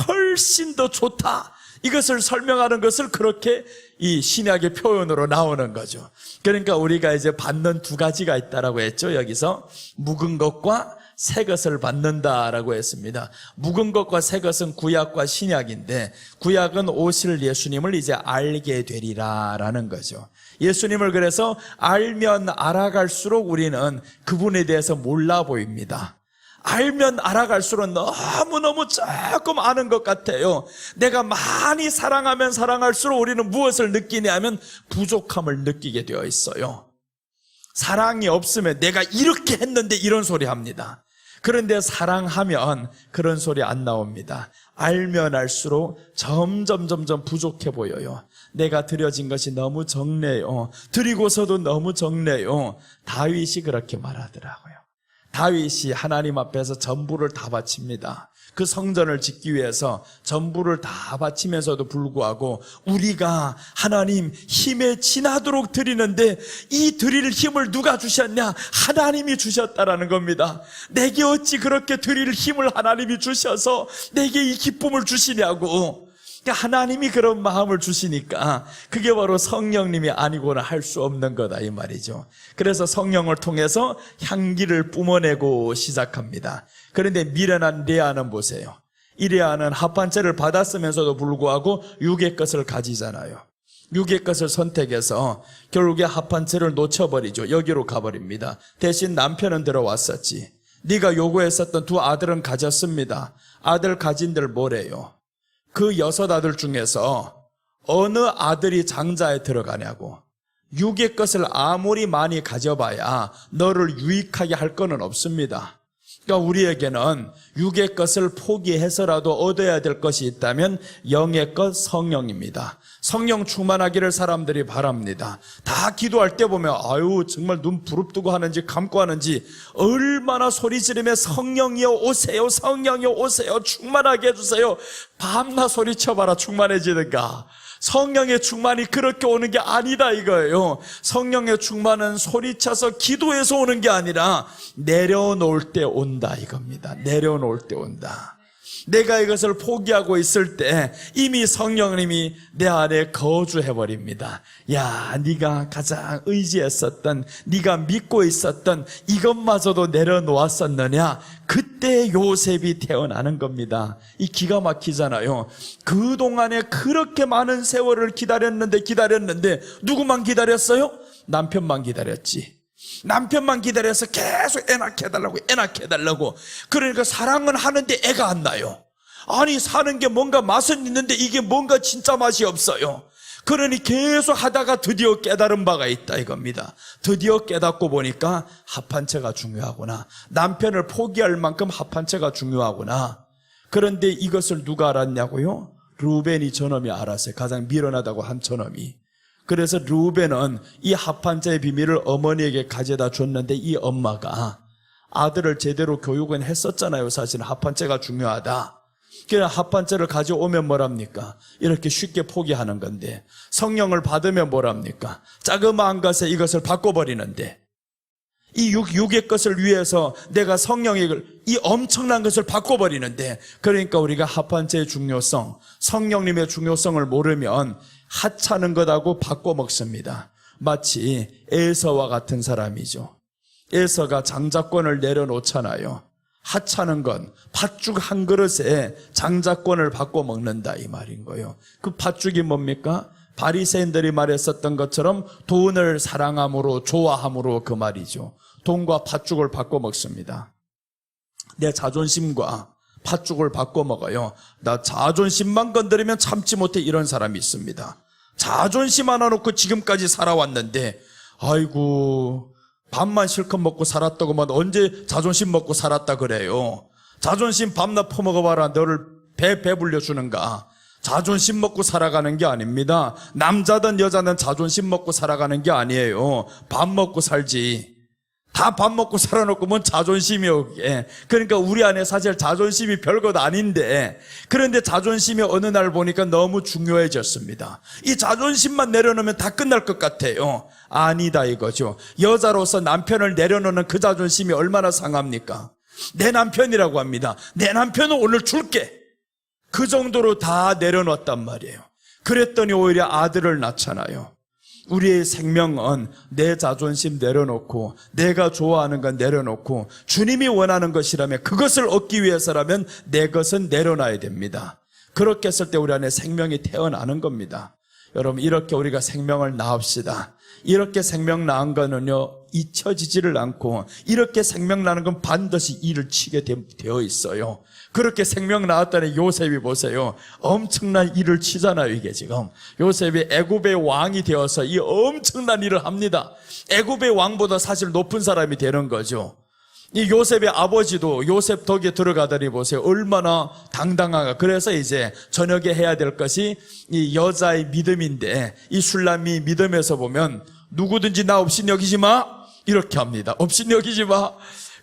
훨씬 더 좋다. 이것을 설명하는 것을 그렇게 이 신약의 표현으로 나오는 거죠. 그러니까 우리가 이제 받는 두 가지가 있다라고 했죠. 여기서 묵은 것과 새 것을 받는다라고 했습니다. 묵은 것과 새 것은 구약과 신약인데 구약은 오실 예수님을 이제 알게 되리라라는 거죠. 예수님을 그래서 알면 알아갈수록 우리는 그분에 대해서 몰라 보입니다. 알면 알아갈수록 너무너무 조금 아는 것 같아요. 내가 많이 사랑하면 사랑할수록 우리는 무엇을 느끼냐면 부족함을 느끼게 되어 있어요. 사랑이 없으면 내가 이렇게 했는데 이런 소리 합니다. 그런데 사랑하면 그런 소리 안 나옵니다. 알면 알수록 점점 부족해 보여요. 내가 드려진 것이 너무 적네요. 드리고서도 너무 적네요. 다윗이 그렇게 말하더라고요. 다윗이 하나님 앞에서 전부를 다 바칩니다. 그 성전을 짓기 위해서 전부를 다 바치면서도 불구하고 우리가 하나님 힘에 지나도록 드리는데 이 드릴 힘을 누가 주셨냐? 하나님이 주셨다라는 겁니다. 내게 어찌 그렇게 드릴 힘을 하나님이 주셔서 내게 이 기쁨을 주시냐고. 하나님이 그런 마음을 주시니까 그게 바로 성령님이 아니고는 할 수 없는 거다 이 말이죠. 그래서 성령을 통해서 향기를 뿜어내고 시작합니다. 그런데 미련한 레아는 보세요. 이 레아는 합한 채를 받았으면서도 불구하고 육의 것을 가지잖아요. 육의 것을 선택해서 결국에 합한채를 놓쳐버리죠. 여기로 가버립니다. 대신 남편은 들어왔었지. 네가 요구했었던 두 아들은 가졌습니다. 아들 가진들 뭐래요? 그 6 아들 중에서 어느 아들이 장자에 들어가냐고. 육의 것을 아무리 많이 가져봐야 너를 유익하게 할 거는 없습니다. 그러니까 우리에게는 육의 것을 포기해서라도 얻어야 될 것이 있다면 영의 것 성령입니다. 성령 충만하기를 사람들이 바랍니다. 다 기도할 때 보면 아유 정말 눈 부릅뜨고 하는지 감고 하는지 얼마나 소리 지르며 성령이여 오세요, 성령이여 오세요, 충만하게 해주세요. 밤낮 소리쳐봐라 충만해지는가. 성령의 충만이 그렇게 오는 게 아니다 이거예요. 성령의 충만은 소리쳐서 기도해서 오는 게 아니라 내려놓을 때 온다 이겁니다. 내려놓을 때 온다. 내가 이것을 포기하고 있을 때 이미 성령님이 내 안에 거주해버립니다. 야, 네가 가장 의지했었던, 네가 믿고 있었던 이것마저도 내려놓았었느냐? 그때 요셉이 태어나는 겁니다. 이 기가 막히잖아요. 그동안에 그렇게 많은 세월을 기다렸는데 누구만 기다렸어요? 남편만 기다렸지. 남편만 기다려서 계속 애 낳게 해달라고. 그러니까 사랑은 하는데 애가 안 나요. 아니 사는 게 뭔가 맛은 있는데 이게 뭔가 진짜 맛이 없어요. 그러니 계속 하다가 드디어 깨달은 바가 있다 이겁니다. 드디어 깨닫고 보니까 합한채가 중요하구나. 남편을 포기할 만큼 합한채가 중요하구나. 그런데 이것을 누가 알았냐고요? 루벤이 저놈이 알았어요. 가장 미련하다고 한 저놈이. 그래서 루벤은 이 합한채의 비밀을 어머니에게 가져다 줬는데 이 엄마가 아들을 제대로 교육은 했었잖아요. 사실 합한채가 중요하다. 그냥 합한채를 가져오면 뭐랍니까? 이렇게 쉽게 포기하는 건데 성령을 받으면 뭐랍니까? 자그마한 것에 이것을 바꿔버리는데 이 육의 것을 위해서 내가 성령의 이 엄청난 것을 바꿔버리는데 그러니까 우리가 합한채의 중요성, 성령님의 중요성을 모르면 하찮은 것하고 바꿔 먹습니다. 마치 에서와 같은 사람이죠. 에서가 장자권을 내려놓잖아요. 하찮은 건 팥죽 한 그릇에 장자권을 바꿔 먹는다 이 말인 거예요. 그 팥죽이 뭡니까? 바리새인들이 말했었던 것처럼 돈을 사랑함으로 좋아함으로 그 말이죠. 돈과 팥죽을 바꿔 먹습니다. 내 자존심과 팥죽을 바꿔 먹어요. 나 자존심만 건드리면 참지 못해 이런 사람이 있습니다. 자존심 하나 놓고 지금까지 살아왔는데 아이고 밥만 실컷 먹고 살았다고만 언제 자존심 먹고 살았다 그래요. 자존심 밤낮 퍼먹어봐라. 너를 배불려 주는가. 자존심 먹고 살아가는 게 아닙니다. 남자든 여자든 자존심 먹고 살아가는 게 아니에요. 밥 먹고 살지. 다 밥 먹고 살아놓고 뭔 자존심이요 그게. 그러니까 우리 안에 사실 자존심이 별것 아닌데 그런데 자존심이 어느 날 보니까 너무 중요해졌습니다. 이 자존심만 내려놓으면 다 끝날 것 같아요. 아니다 이거죠. 여자로서 남편을 내려놓는 그 자존심이 얼마나 상합니까? 내 남편이라고 합니다. 내 남편은 오늘 줄게. 그 정도로 다 내려놨단 말이에요. 그랬더니 오히려 아들을 낳잖아요. 우리의 생명은 내 자존심 내려놓고 내가 좋아하는 건 내려놓고 주님이 원하는 것이라면 그것을 얻기 위해서라면 내 것은 내려놔야 됩니다. 그렇게 했을 때 우리 안에 생명이 태어나는 겁니다. 여러분 이렇게 우리가 생명을 낳읍시다. 이렇게 생명 낳은 거는요 잊혀지지를 않고 이렇게 생명 나는 건 반드시 일을 치게 되어 있어요. 그렇게 생명 낳았다는 요셉이 보세요. 엄청난 일을 치잖아요 이게 지금. 요셉이 애굽의 왕이 되어서 이 엄청난 일을 합니다. 애굽의 왕보다 사실 높은 사람이 되는 거죠. 이 요셉의 아버지도 요셉 덕에 들어가더니 보세요. 얼마나 당당한가. 그래서 이제 저녁에 해야 될 것이 이 여자의 믿음인데 이 술람이 믿음에서 보면 누구든지 나 없인 여기지 마 이렇게 합니다. 없인 여기지 마.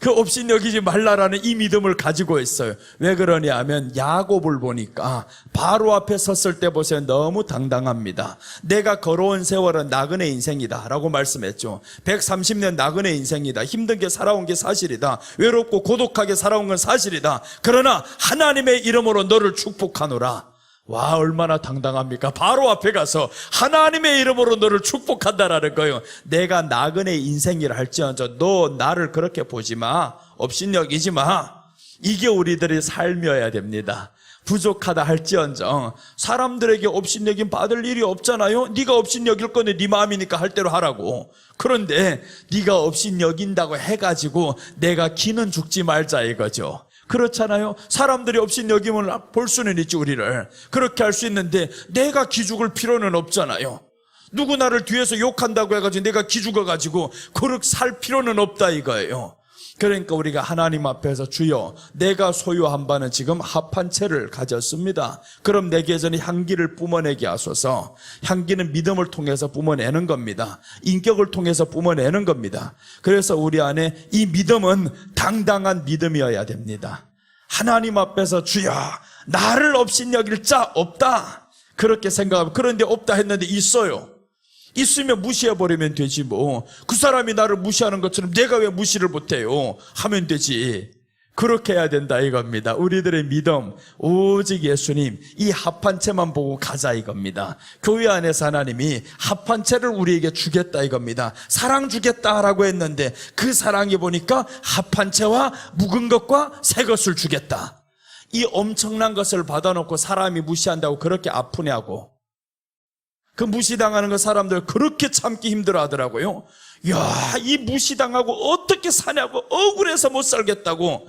그 없인 여기지 말라라는 이 믿음을 가지고 있어요. 왜 그러냐 하면 야곱을 보니까 바로 앞에 섰을 때 보세요. 너무 당당합니다. 내가 걸어온 세월은 나그네 인생이다 라고 말씀했죠. 130년 나그네 인생이다. 힘든 게 살아온 게 사실이다. 외롭고 고독하게 살아온 건 사실이다. 그러나 하나님의 이름으로 너를 축복하노라. 와 얼마나 당당합니까? 바로 앞에 가서 하나님의 이름으로 너를 축복한다라는 거예요. 내가 나그네 인생이라 할지언정 너 나를 그렇게 보지 마. 업신여기지 마. 이게 우리들의 삶이어야 됩니다. 부족하다 할지언정 사람들에게 업신여김 받을 일이 없잖아요. 네가 업신여길 건데 네 마음이니까 할 대로 하라고. 그런데 네가 업신여긴다고 해가지고 내가 기는 죽지 말자 이거죠. 그렇잖아요. 사람들이 업신여김을 볼 수는 있지, 우리를. 그렇게 할 수 있는데 내가 기죽을 필요는 없잖아요. 누구 나를 뒤에서 욕한다고 해가지고 내가 기죽어가지고 그렇게 살 필요는 없다 이거예요. 그러니까 우리가 하나님 앞에서 주여 내가 소유한 바는 지금 합한 채를 가졌습니다. 그럼 내게서는 향기를 뿜어내게 하소서. 향기는 믿음을 통해서 뿜어내는 겁니다. 인격을 통해서 뿜어내는 겁니다. 그래서 우리 안에 이 믿음은 당당한 믿음이어야 됩니다. 하나님 앞에서 주여 나를 업신여길 자 없다 그렇게 생각하면, 그런데 없다 했는데 있어요. 있으면 무시해버리면 되지 뭐. 그 사람이 나를 무시하는 것처럼 내가 왜 무시를 못해요 하면 되지. 그렇게 해야 된다 이겁니다. 우리들의 믿음 오직 예수님 이 합한 채만 보고 가자 이겁니다. 교회 안에서 하나님이 합한 채를 우리에게 주겠다 이겁니다. 사랑 주겠다라고 했는데 그 사랑이 보니까 합한 채와 묵은 것과 새 것을 주겠다. 이 엄청난 것을 받아놓고 사람이 무시한다고 그렇게 아프냐고. 그 무시당하는 거 사람들 그렇게 참기 힘들어 하더라고요. 야, 이 무시당하고 어떻게 사냐고, 억울해서 못 살겠다고.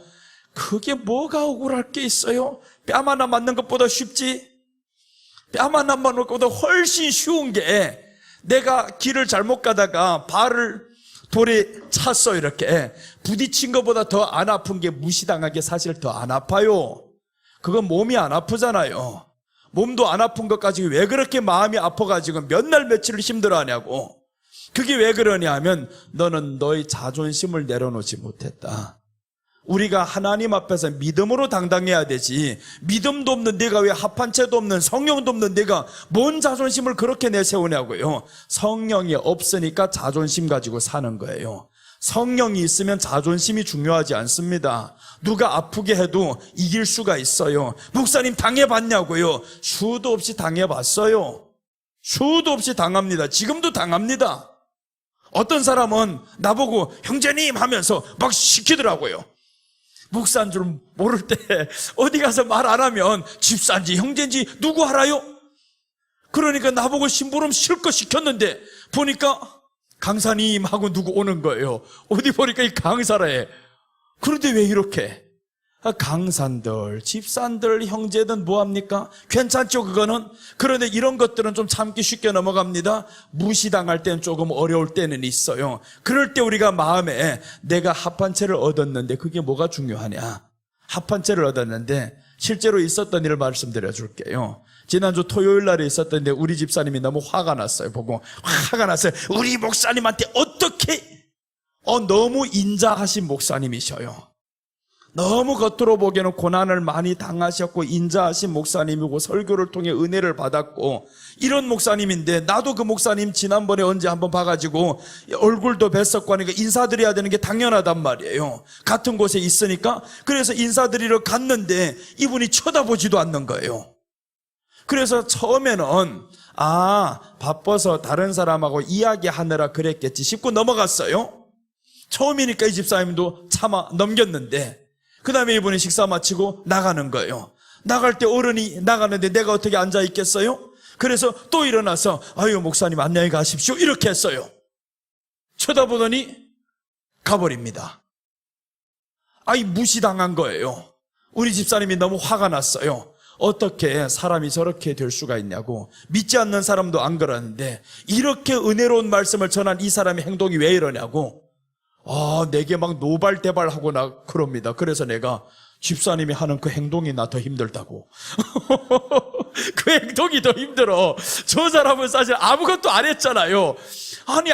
그게 뭐가 억울할 게 있어요? 뺨 하나 맞는 것보다 쉽지? 뺨 하나 맞는 것보다 훨씬 쉬운 게, 내가 길을 잘못 가다가 발을 돌에 찼어 이렇게. 부딪힌 것보다 더 안 아픈 게 무시당한 게 사실 더 안 아파요. 그건 몸이 안 아프잖아요. 몸도 안 아픈 것 가지고 왜 그렇게 마음이 아파가지고 몇 날 며칠을 힘들어하냐고. 그게 왜 그러냐 하면 너는 너의 자존심을 내려놓지 못했다. 우리가 하나님 앞에서 믿음으로 당당해야 되지, 믿음도 없는 내가 왜 합한 채도 없는 성령도 없는 내가 뭔 자존심을 그렇게 내세우냐고요. 성령이 없으니까 자존심 가지고 사는 거예요. 성령이 있으면 자존심이 중요하지 않습니다. 누가 아프게 해도 이길 수가 있어요. 목사님 당해봤냐고요? 수도 없이 당해봤어요. 수도 없이 당합니다. 지금도 당합니다. 어떤 사람은 나보고 형제님 하면서 막 시키더라고요. 목사인 줄 모를 때 어디 가서 말 안 하면 집사인지 형제인지 누구 알아요? 그러니까 나보고 심부름 실컷 시켰는데 보니까 강사님 하고 누구 오는 거예요. 어디 보니까 이 강사래. 그런데 왜 이렇게? 강산들, 집산들, 형제든 뭐합니까? 괜찮죠 그거는? 그런데 이런 것들은 좀 참기 쉽게 넘어갑니다. 무시당할 때는 조금 어려울 때는 있어요. 그럴 때 우리가 마음에 내가 합한 채를 얻었는데 그게 뭐가 중요하냐? 합한 채를 얻었는데 실제로 있었던 일을 말씀드려 줄게요. 지난주 토요일 날에 있었던데 우리 집사님이 너무 화가 났어요. 보고 화가 났어요. 우리 목사님한테 어떻게 너무 인자하신 목사님이셔요. 너무 겉으로 보기에는 고난을 많이 당하셨고 인자하신 목사님이고 설교를 통해 은혜를 받았고 이런 목사님인데, 나도 그 목사님 지난번에 언제 한번 봐가지고 얼굴도 뵀었고 하니까 인사드려야 되는 게 당연하단 말이에요. 같은 곳에 있으니까. 그래서 인사드리러 갔는데 이분이 쳐다보지도 않는 거예요. 그래서 처음에는 바빠서 다른 사람하고 이야기하느라 그랬겠지 싶고 넘어갔어요. 처음이니까 이 집사님도 참아 넘겼는데, 그 다음에 이분이 식사 마치고 나가는 거예요. 나갈 때 어른이 나가는데 내가 어떻게 앉아 있겠어요? 그래서 또 일어나서 아유 목사님 안녕히 가십시오 이렇게 했어요. 쳐다보더니 가버립니다. 무시당한 거예요. 우리 집사님이 너무 화가 났어요. 어떻게 사람이 저렇게 될 수가 있냐고. 믿지 않는 사람도 안 그러는데 이렇게 은혜로운 말씀을 전한 이 사람의 행동이 왜 이러냐고. 내게 막 노발대발하고 그럽니다. 그래서 내가 집사님이 하는 그 행동이 나 더 힘들다고. 그 행동이 더 힘들어. 저 사람은 사실 아무것도 안 했잖아요.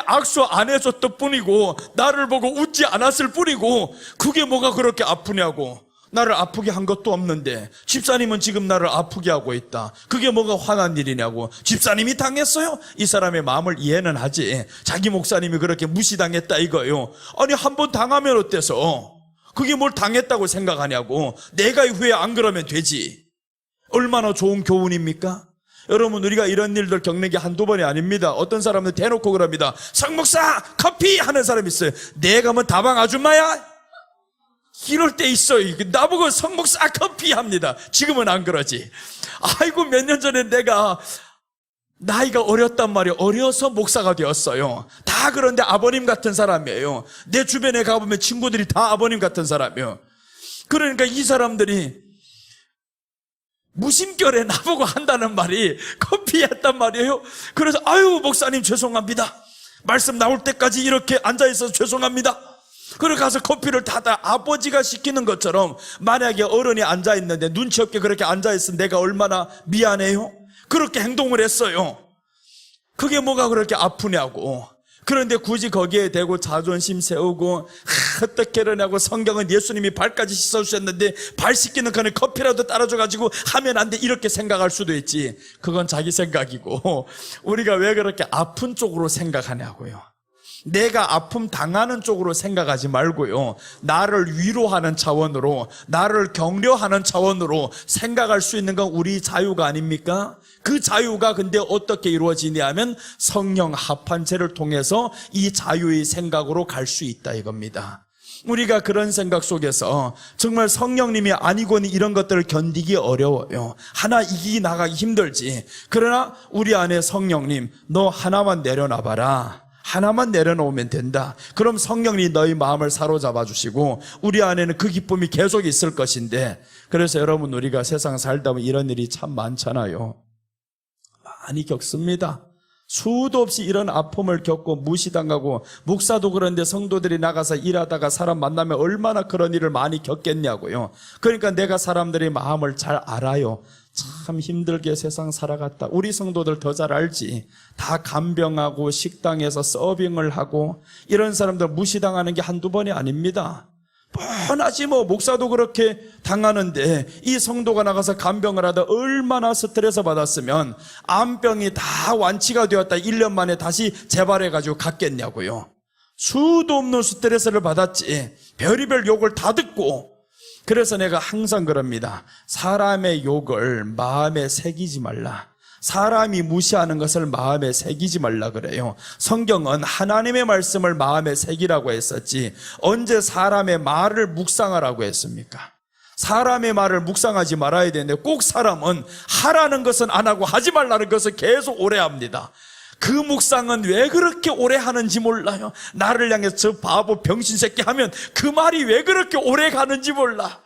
악수 안 해줬던 뿐이고 나를 보고 웃지 않았을 뿐이고 그게 뭐가 그렇게 아프냐고. 나를 아프게 한 것도 없는데 집사님은 지금 나를 아프게 하고 있다. 그게 뭐가 화난 일이냐고. 집사님이 당했어요? 이 사람의 마음을 이해는 하지. 자기 목사님이 그렇게 무시당했다 이거예요. 한 번 당하면 어때서? 그게 뭘 당했다고 생각하냐고. 내가 후에 안 그러면 되지. 얼마나 좋은 교훈입니까? 여러분, 우리가 이런 일들 겪는 게 한두 번이 아닙니다. 어떤 사람은 대놓고 그럽니다. 성 목사 커피 하는 사람이 있어요. 내가 뭐 다방 아줌마야? 이럴 때 있어요. 나보고 성목사 커피 합니다. 지금은 안 그러지. 아이고, 몇 년 전에 내가 나이가 어렸단 말이에요. 어려서 목사가 되었어요. 다 그런데 아버님 같은 사람이에요. 내 주변에 가보면 친구들이 다 아버님 같은 사람이에요. 그러니까 이 사람들이 무심결에 나보고 한다는 말이 커피 했단 말이에요. 그래서 아유, 목사님 죄송합니다. 말씀 나올 때까지 이렇게 앉아있어서 죄송합니다. 그리고 가서 커피를 타다 아버지가 시키는 것처럼 만약에 어른이 앉아있는데 눈치 없게 그렇게 앉아있으면 내가 얼마나 미안해요? 그렇게 행동을 했어요. 그게 뭐가 그렇게 아프냐고. 그런데 굳이 거기에 대고 자존심 세우고 어떻게 그러냐고. 성경은 예수님이 발까지 씻어주셨는데 발 씻기는 거는 커피라도 따라줘가지고 하면 안 돼, 이렇게 생각할 수도 있지. 그건 자기 생각이고, 우리가 왜 그렇게 아픈 쪽으로 생각하냐고요. 내가 아픔 당하는 쪽으로 생각하지 말고요, 나를 위로하는 차원으로, 나를 격려하는 차원으로 생각할 수 있는 건 우리 자유가 아닙니까? 그 자유가 근데 어떻게 이루어지냐면 성령 합한체를 통해서 이 자유의 생각으로 갈 수 있다 이겁니다. 우리가 그런 생각 속에서 정말 성령님이 아니고는 이런 것들을 견디기 어려워요. 하나 이기 나가기 힘들지. 그러나 우리 안에 성령님, 너 하나만 내려놔봐라. 하나만 내려놓으면 된다. 그럼 성령님이 너희 마음을 사로잡아 주시고 우리 안에는 그 기쁨이 계속 있을 것인데, 그래서 여러분, 우리가 세상 살다 보면 이런 일이 참 많잖아요. 많이 겪습니다. 수도 없이 이런 아픔을 겪고 무시당하고, 목사도 그런데 성도들이 나가서 일하다가 사람 만나면 얼마나 그런 일을 많이 겪겠냐고요. 그러니까 내가 사람들의 마음을 잘 알아요. 참 힘들게 세상 살아갔다. 우리 성도들 더 잘 알지. 다 간병하고 식당에서 서빙을 하고 이런 사람들 무시당하는 게 한두 번이 아닙니다. 뻔하지 뭐. 목사도 그렇게 당하는데 이 성도가 나가서 간병을 하다 얼마나 스트레스 받았으면 암병이 다 완치가 되었다 1년 만에 다시 재발해가지고 갔겠냐고요. 수도 없는 스트레스를 받았지. 별의별 욕을 다 듣고. 그래서 내가 항상 그럽니다. 사람의 욕을 마음에 새기지 말라. 사람이 무시하는 것을 마음에 새기지 말라 그래요. 성경은 하나님의 말씀을 마음에 새기라고 했었지 언제 사람의 말을 묵상하라고 했습니까? 사람의 말을 묵상하지 말아야 되는데 꼭 사람은 하라는 것은 안 하고 하지 말라는 것을 계속 오래 합니다. 그 묵상은 왜 그렇게 오래 하는지 몰라요. 나를 향해서 저 바보 병신 새끼 하면 그 말이 왜 그렇게 오래 가는지 몰라.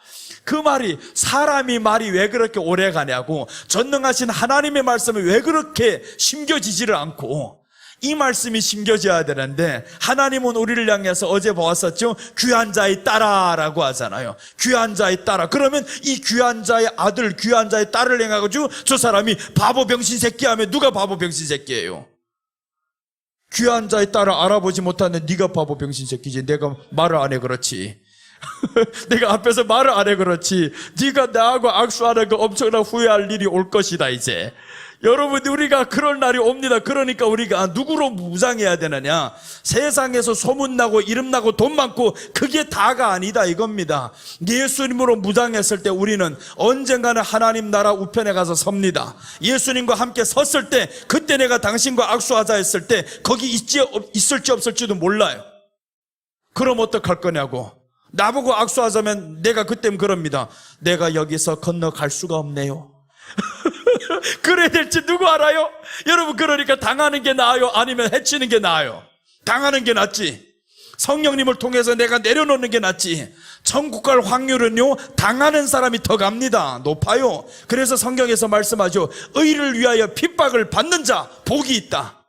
그 말이, 사람이 말이 왜 그렇게 오래 가냐고. 전능하신 하나님의 말씀이 왜 그렇게 심겨지지를 않고. 이 말씀이 심겨져야 되는데 하나님은 우리를 향해서 어제 보았었죠. 귀한 자의 딸아라고 하잖아요. 귀한 자의 딸아. 그러면 이 귀한 자의 아들, 귀한 자의 딸을 행하고 저 사람이 바보 병신 새끼 하면 누가 바보 병신 새끼예요? 귀한 자의 딸을 알아보지 못하는 네가 바보 병신 새끼지. 내가 말을 안 해 그렇지. 내가 앞에서 말을 안 해 그렇지. 네가 나하고 악수하는 거 엄청나 후회할 일이 올 것이다 이제. 여러분, 우리가 그럴 날이 옵니다. 그러니까 우리가 누구로 무장해야 되느냐. 세상에서 소문나고 이름나고 돈 많고 그게 다가 아니다 이겁니다. 예수님으로 무장했을 때 우리는 언젠가는 하나님 나라 우편에 가서 섭니다. 예수님과 함께 섰을 때, 그때 내가 당신과 악수하자 했을 때 거기 있을지 없을지도 몰라요. 그럼 어떡할 거냐고. 나보고 악수하자면 내가 그때는 그럽니다. 내가 여기서 건너갈 수가 없네요. 그래야 될지 누구 알아요? 여러분, 그러니까 당하는 게 나아요? 아니면 해치는 게 나아요? 당하는 게 낫지. 성령님을 통해서 내가 내려놓는 게 낫지. 천국 갈 확률은요, 당하는 사람이 더 갑니다. 높아요. 그래서 성경에서 말씀하죠. 의를 위하여 핍박을 받는 자 복이 있다.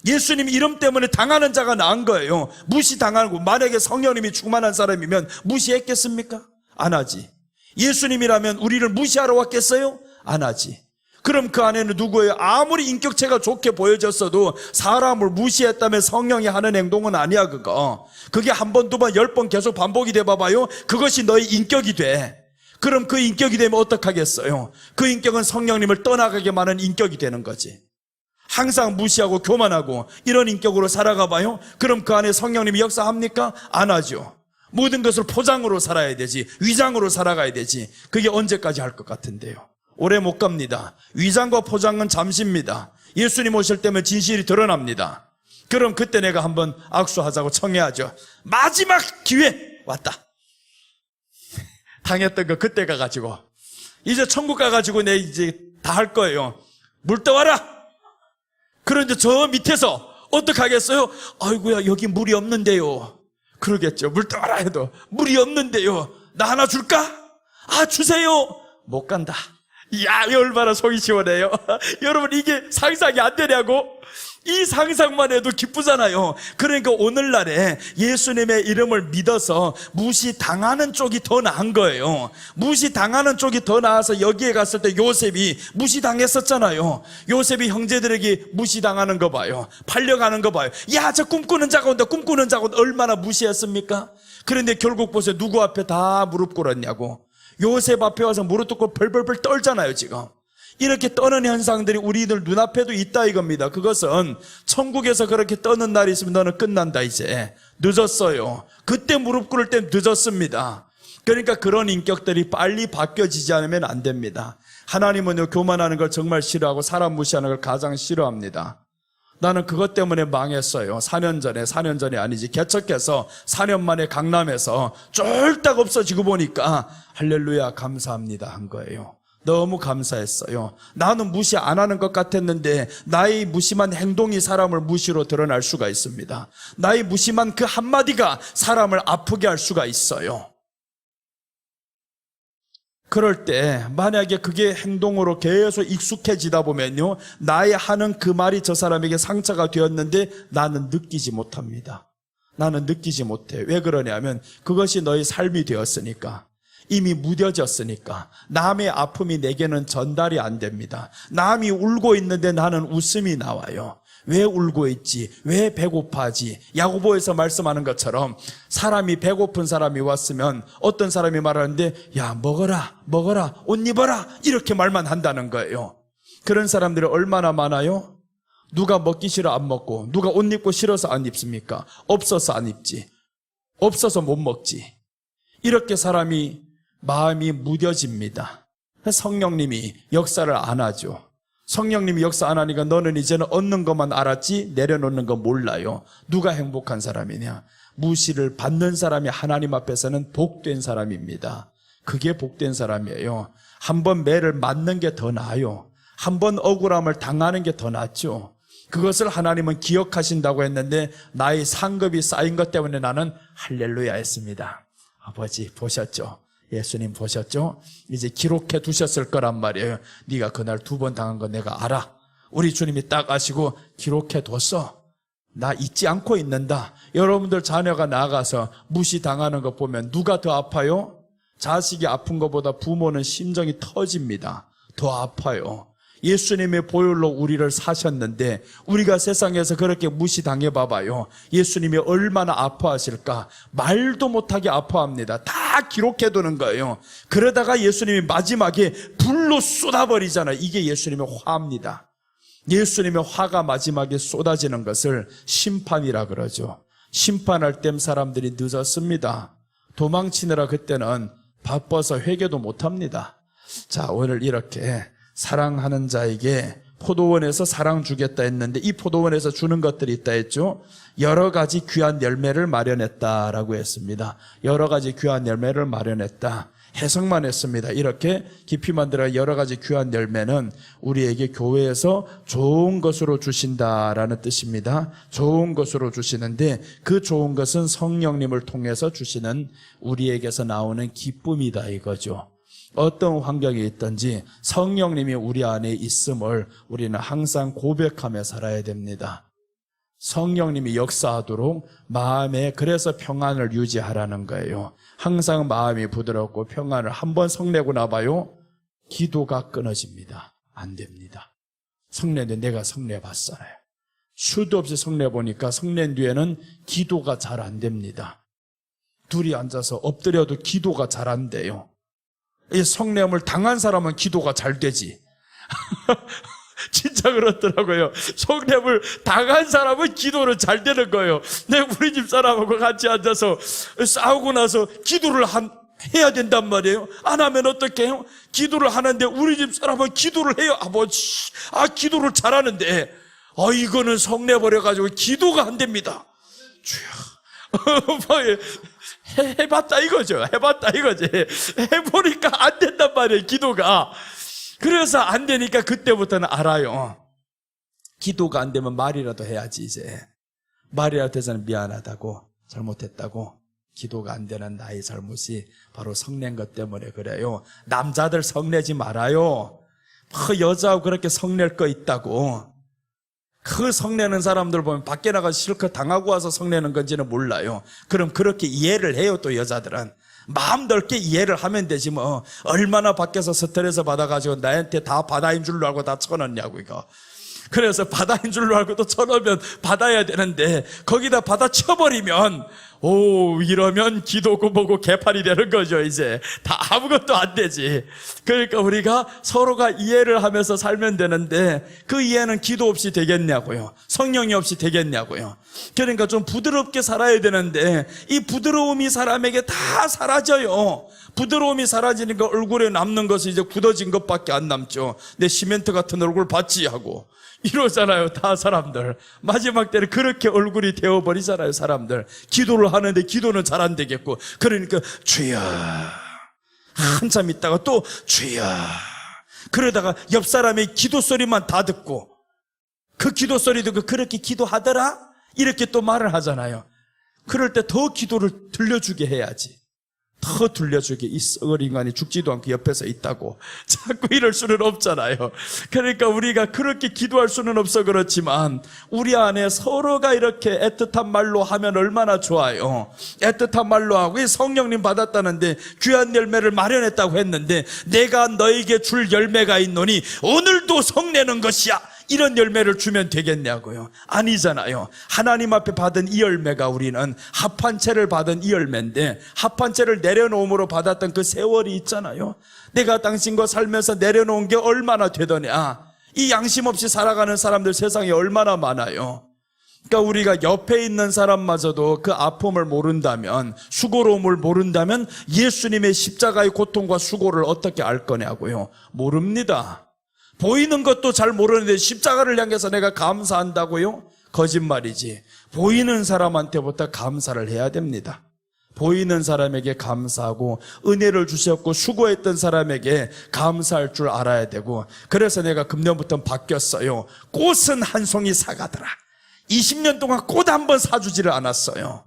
예수님 이름 때문에 당하는 자가 나은 거예요. 무시당하고. 만약에 성령님이 충만한 사람이면 무시했겠습니까? 안 하지. 예수님이라면 우리를 무시하러 왔겠어요? 안 하지. 그럼 그 안에는 누구예요? 아무리 인격체가 좋게 보여졌어도 사람을 무시했다면 성령이 하는 행동은 아니야 그거. 그게 한 번, 두 번, 10번 계속 반복이 돼 봐봐요. 그것이 너의 인격이 돼. 그럼 그 인격이 되면 어떡하겠어요? 그 인격은 성령님을 떠나가게 하는 인격이 되는 거지. 항상 무시하고 교만하고 이런 인격으로 살아가 봐요. 그럼 그 안에 성령님이 역사합니까? 안 하죠. 모든 것을 포장으로 살아야 되지, 위장으로 살아가야 되지. 그게 언제까지 할 것 같은데요? 오래 못 갑니다. 위장과 포장은 잠시입니다. 예수님 오실 때면 진실이 드러납니다. 그럼 그때 내가 한번 악수하자고 청해야죠. 마지막 기회 왔다. 당했던 거 그때 가가지고 이제 천국 가가지고 내 이제 다 할 거예요. 물 떠와라. 그런데 저 밑에서 어떡하겠어요? 아이고야 여기 물이 없는데요. 그러겠죠. 물 떠와라 해도 물이 없는데요. 나 하나 줄까? 아 주세요. 못 간다. 이야 얼마나 속이 시원해요. 여러분 이게 상상이 안 되냐고? 이 상상만 해도 기쁘잖아요. 그러니까 오늘날에 예수님의 이름을 믿어서 무시당하는 쪽이 더 나은 거예요. 무시당하는 쪽이 더 나아서 여기에 갔을 때 요셉이 무시당했었잖아요. 요셉이 형제들에게 무시당하는 거 봐요. 팔려가는 거 봐요. 야 저 꿈꾸는 자가 온다. 꿈꾸는 자가 온다. 얼마나 무시했습니까? 그런데 결국 보세요. 누구 앞에 다 무릎 꿇었냐고. 요셉 앞에 와서 무릎 꿇고 벌벌벌 떨잖아요 지금. 이렇게 떠는 현상들이 우리들 눈앞에도 있다 이겁니다. 그것은 천국에서 그렇게 떠는 날이 있으면 너는 끝난다 이제. 늦었어요. 그때 무릎 꿇을 땐 늦었습니다. 그러니까 그런 인격들이 빨리 바뀌어지지 않으면 안 됩니다. 하나님은요 교만하는 걸 정말 싫어하고 사람 무시하는 걸 가장 싫어합니다. 나는 그것 때문에 망했어요. 4년 전이 아니지. 개척해서 4년 만에 강남에서 쫄딱 없어지고 보니까 할렐루야 감사합니다 한 거예요. 너무 감사했어요. 나는 무시 안 하는 것 같았는데 나의 무심한 행동이 사람을 무시로 드러날 수가 있습니다. 나의 무심한 그 한마디가 사람을 아프게 할 수가 있어요. 그럴 때 만약에 그게 행동으로 계속 익숙해지다 보면요 나의 하는 그 말이 저 사람에게 상처가 되었는데 나는 느끼지 못합니다. 나는 느끼지 못해. 왜 그러냐면 그것이 너의 삶이 되었으니까. 이미 무뎌졌으니까. 남의 아픔이 내게는 전달이 안 됩니다. 남이 울고 있는데 나는 웃음이 나와요. 왜 울고 있지? 왜 배고파하지? 야고보에서 말씀하는 것처럼 사람이 배고픈 사람이 왔으면 어떤 사람이 말하는데 야 먹어라 옷 입어라 이렇게 말만 한다는 거예요. 그런 사람들이 얼마나 많아요? 누가 먹기 싫어 안 먹고 누가 옷 입고 싫어서 안 입습니까? 없어서 안 입지. 없어서 못 먹지. 이렇게 사람이 마음이 무뎌집니다. 성령님이 역사를 안 하죠. 성령님이 역사 안 하니까 너는 이제는 얻는 것만 알았지 내려놓는 거 몰라요. 누가 행복한 사람이냐? 무시를 받는 사람이 하나님 앞에서는 복된 사람입니다. 그게 복된 사람이에요. 한번 매를 맞는 게 더 나아요. 한번 억울함을 당하는 게 더 낫죠. 그것을 하나님은 기억하신다고 했는데 나의 상급이 쌓인 것 때문에 나는 할렐루야 했습니다. 아버지 보셨죠? 예수님 보셨죠? 이제 기록해 두셨을 거란 말이에요. 네가 그날 2번 당한 거 내가 알아. 우리 주님이 딱 아시고 기록해 뒀어. 나 잊지 않고 있는다. 여러분들 자녀가 나가서 무시당하는 거 보면 누가 더 아파요? 자식이 아픈 것보다 부모는 심정이 터집니다. 더 아파요. 예수님의 보혈로 우리를 사셨는데 우리가 세상에서 그렇게 무시당해 봐봐요. 예수님이 얼마나 아파하실까? 말도 못하게 아파합니다. 다 기록해두는 거예요. 그러다가 예수님이 마지막에 불로 쏟아버리잖아요. 이게 예수님의 화입니다. 예수님의 화가 마지막에 쏟아지는 것을 심판이라 그러죠. 심판할 땐 사람들이 늦었습니다. 도망치느라 그때는 바빠서 회개도 못합니다. 자, 오늘 이렇게 사랑하는 자에게 포도원에서 사랑 주겠다 했는데 이 포도원에서 주는 것들이 있다 했죠. 여러 가지 귀한 열매를 마련했다라고 했습니다. 여러 가지 귀한 열매를 마련했다. 해석만 했습니다. 이렇게 깊이만 들어가 여러 가지 귀한 열매는 우리에게 교회에서 좋은 것으로 주신다라는 뜻입니다. 좋은 것으로 주시는데 그 좋은 것은 성령님을 통해서 주시는 우리에게서 나오는 기쁨이다 이거죠. 어떤 환경에 있든지 성령님이 우리 안에 있음을 우리는 항상 고백하며 살아야 됩니다. 성령님이 역사하도록 마음에 그래서 평안을 유지하라는 거예요. 항상 마음이 부드럽고 평안을 한번 성내고 나봐요. 기도가 끊어집니다. 안 됩니다. 성내는데 내가 성내봤잖아요. 수도 없이 성내보니까 성낸 뒤에는 기도가 잘 안 됩니다. 둘이 앉아서 엎드려도 기도가 잘 안 돼요. 이 성냄을 당한 사람은 기도가 잘 되지. 진짜 그렇더라고요. 성냄을 당한 사람은 기도는 잘 되는 거예요. 내 우리 집 사람하고 같이 앉아서 싸우고 나서 기도를 해야 된단 말이에요. 안 하면 어떻게 해요? 기도를 하는데 우리 집 사람은 기도를 해요. 아버지, 기도를 잘하는데 이거는 성내버려가지고 기도가 안 됩니다. 주여. 해봤다 이거죠. 해봤다 이거지. 해보니까 안 된단 말이에요, 기도가. 그래서 안 되니까 그때부터는 알아요. 기도가 안 되면 말이라도 해야지, 이제. 말이라도 해서는 미안하다고, 잘못했다고. 기도가 안 되는 나의 잘못이 바로 성낸 것 때문에 그래요. 남자들 성내지 말아요. 여자하고 그렇게 성낼 거 있다고. 그 성내는 사람들 보면 밖에 나가서 실컷 당하고 와서 성내는 건지는 몰라요. 그럼 그렇게 이해를 해요, 또 여자들은. 마음 넓게 이해를 하면 되지 뭐. 얼마나 밖에서 스트레스 받아가지고 나한테 다 바다인 줄로 알고 다 쳐넣냐고 이거. 그래서 바다인 줄로 알고 또 쳐넣으면 받아야 되는데 거기다 받아 쳐버리면 이러면 기도고 뭐고 개판이 되는 거죠. 이제 다 아무것도 안 되지. 그러니까 우리가 서로가 이해를 하면서 살면 되는데 그 이해는 기도 없이 되겠냐고요. 성령이 없이 되겠냐고요. 그러니까 좀 부드럽게 살아야 되는데 이 부드러움이 사람에게 다 사라져요. 부드러움이 사라지니까 얼굴에 남는 것은 이제 굳어진 것밖에 안 남죠. 내 시멘트 같은 얼굴 봤지 하고 이러잖아요, 다 사람들. 마지막 때는 그렇게 얼굴이 되어버리잖아요, 사람들. 기도를 하는데 기도는 잘 안 되겠고. 그러니까 주여 한참 있다가 또 주여, 그러다가 옆 사람의 기도 소리만 다 듣고 그 기도 소리 듣고 그렇게 기도하더라? 이렇게 또 말을 하잖아요. 그럴 때 더 기도를 들려주게 해야지. 더 들려주게. 이 썩을 인간이 죽지도 않고 옆에서 있다고 자꾸 이럴 수는 없잖아요. 그러니까 우리가 그렇게 기도할 수는 없어. 그렇지만 우리 안에 서로가 이렇게 애틋한 말로 하면 얼마나 좋아요. 애틋한 말로 하고 성령님 받았다는데 귀한 열매를 마련했다고 했는데 내가 너에게 줄 열매가 있노니 오늘도 성내는 것이야, 이런 열매를 주면 되겠냐고요. 아니잖아요. 하나님 앞에 받은 이 열매가 우리는 합한 채를 받은 이 열매인데 합한 채를 내려놓음으로 받았던 그 세월이 있잖아요. 내가 당신과 살면서 내려놓은 게 얼마나 되더냐. 이 양심 없이 살아가는 사람들 세상에 얼마나 많아요. 그러니까 우리가 옆에 있는 사람마저도 그 아픔을 모른다면, 수고로움을 모른다면 예수님의 십자가의 고통과 수고를 어떻게 알 거냐고요. 모릅니다. 보이는 것도 잘 모르는데 십자가를 향해서 내가 감사한다고요? 거짓말이지. 보이는 사람한테부터 감사를 해야 됩니다. 보이는 사람에게 감사하고 은혜를 주셨고 수고했던 사람에게 감사할 줄 알아야 되고. 그래서 내가 금년부터 바뀌었어요. 꽃은 한 송이 사가더라. 20년 동안 꽃 한 번 사주지를 않았어요.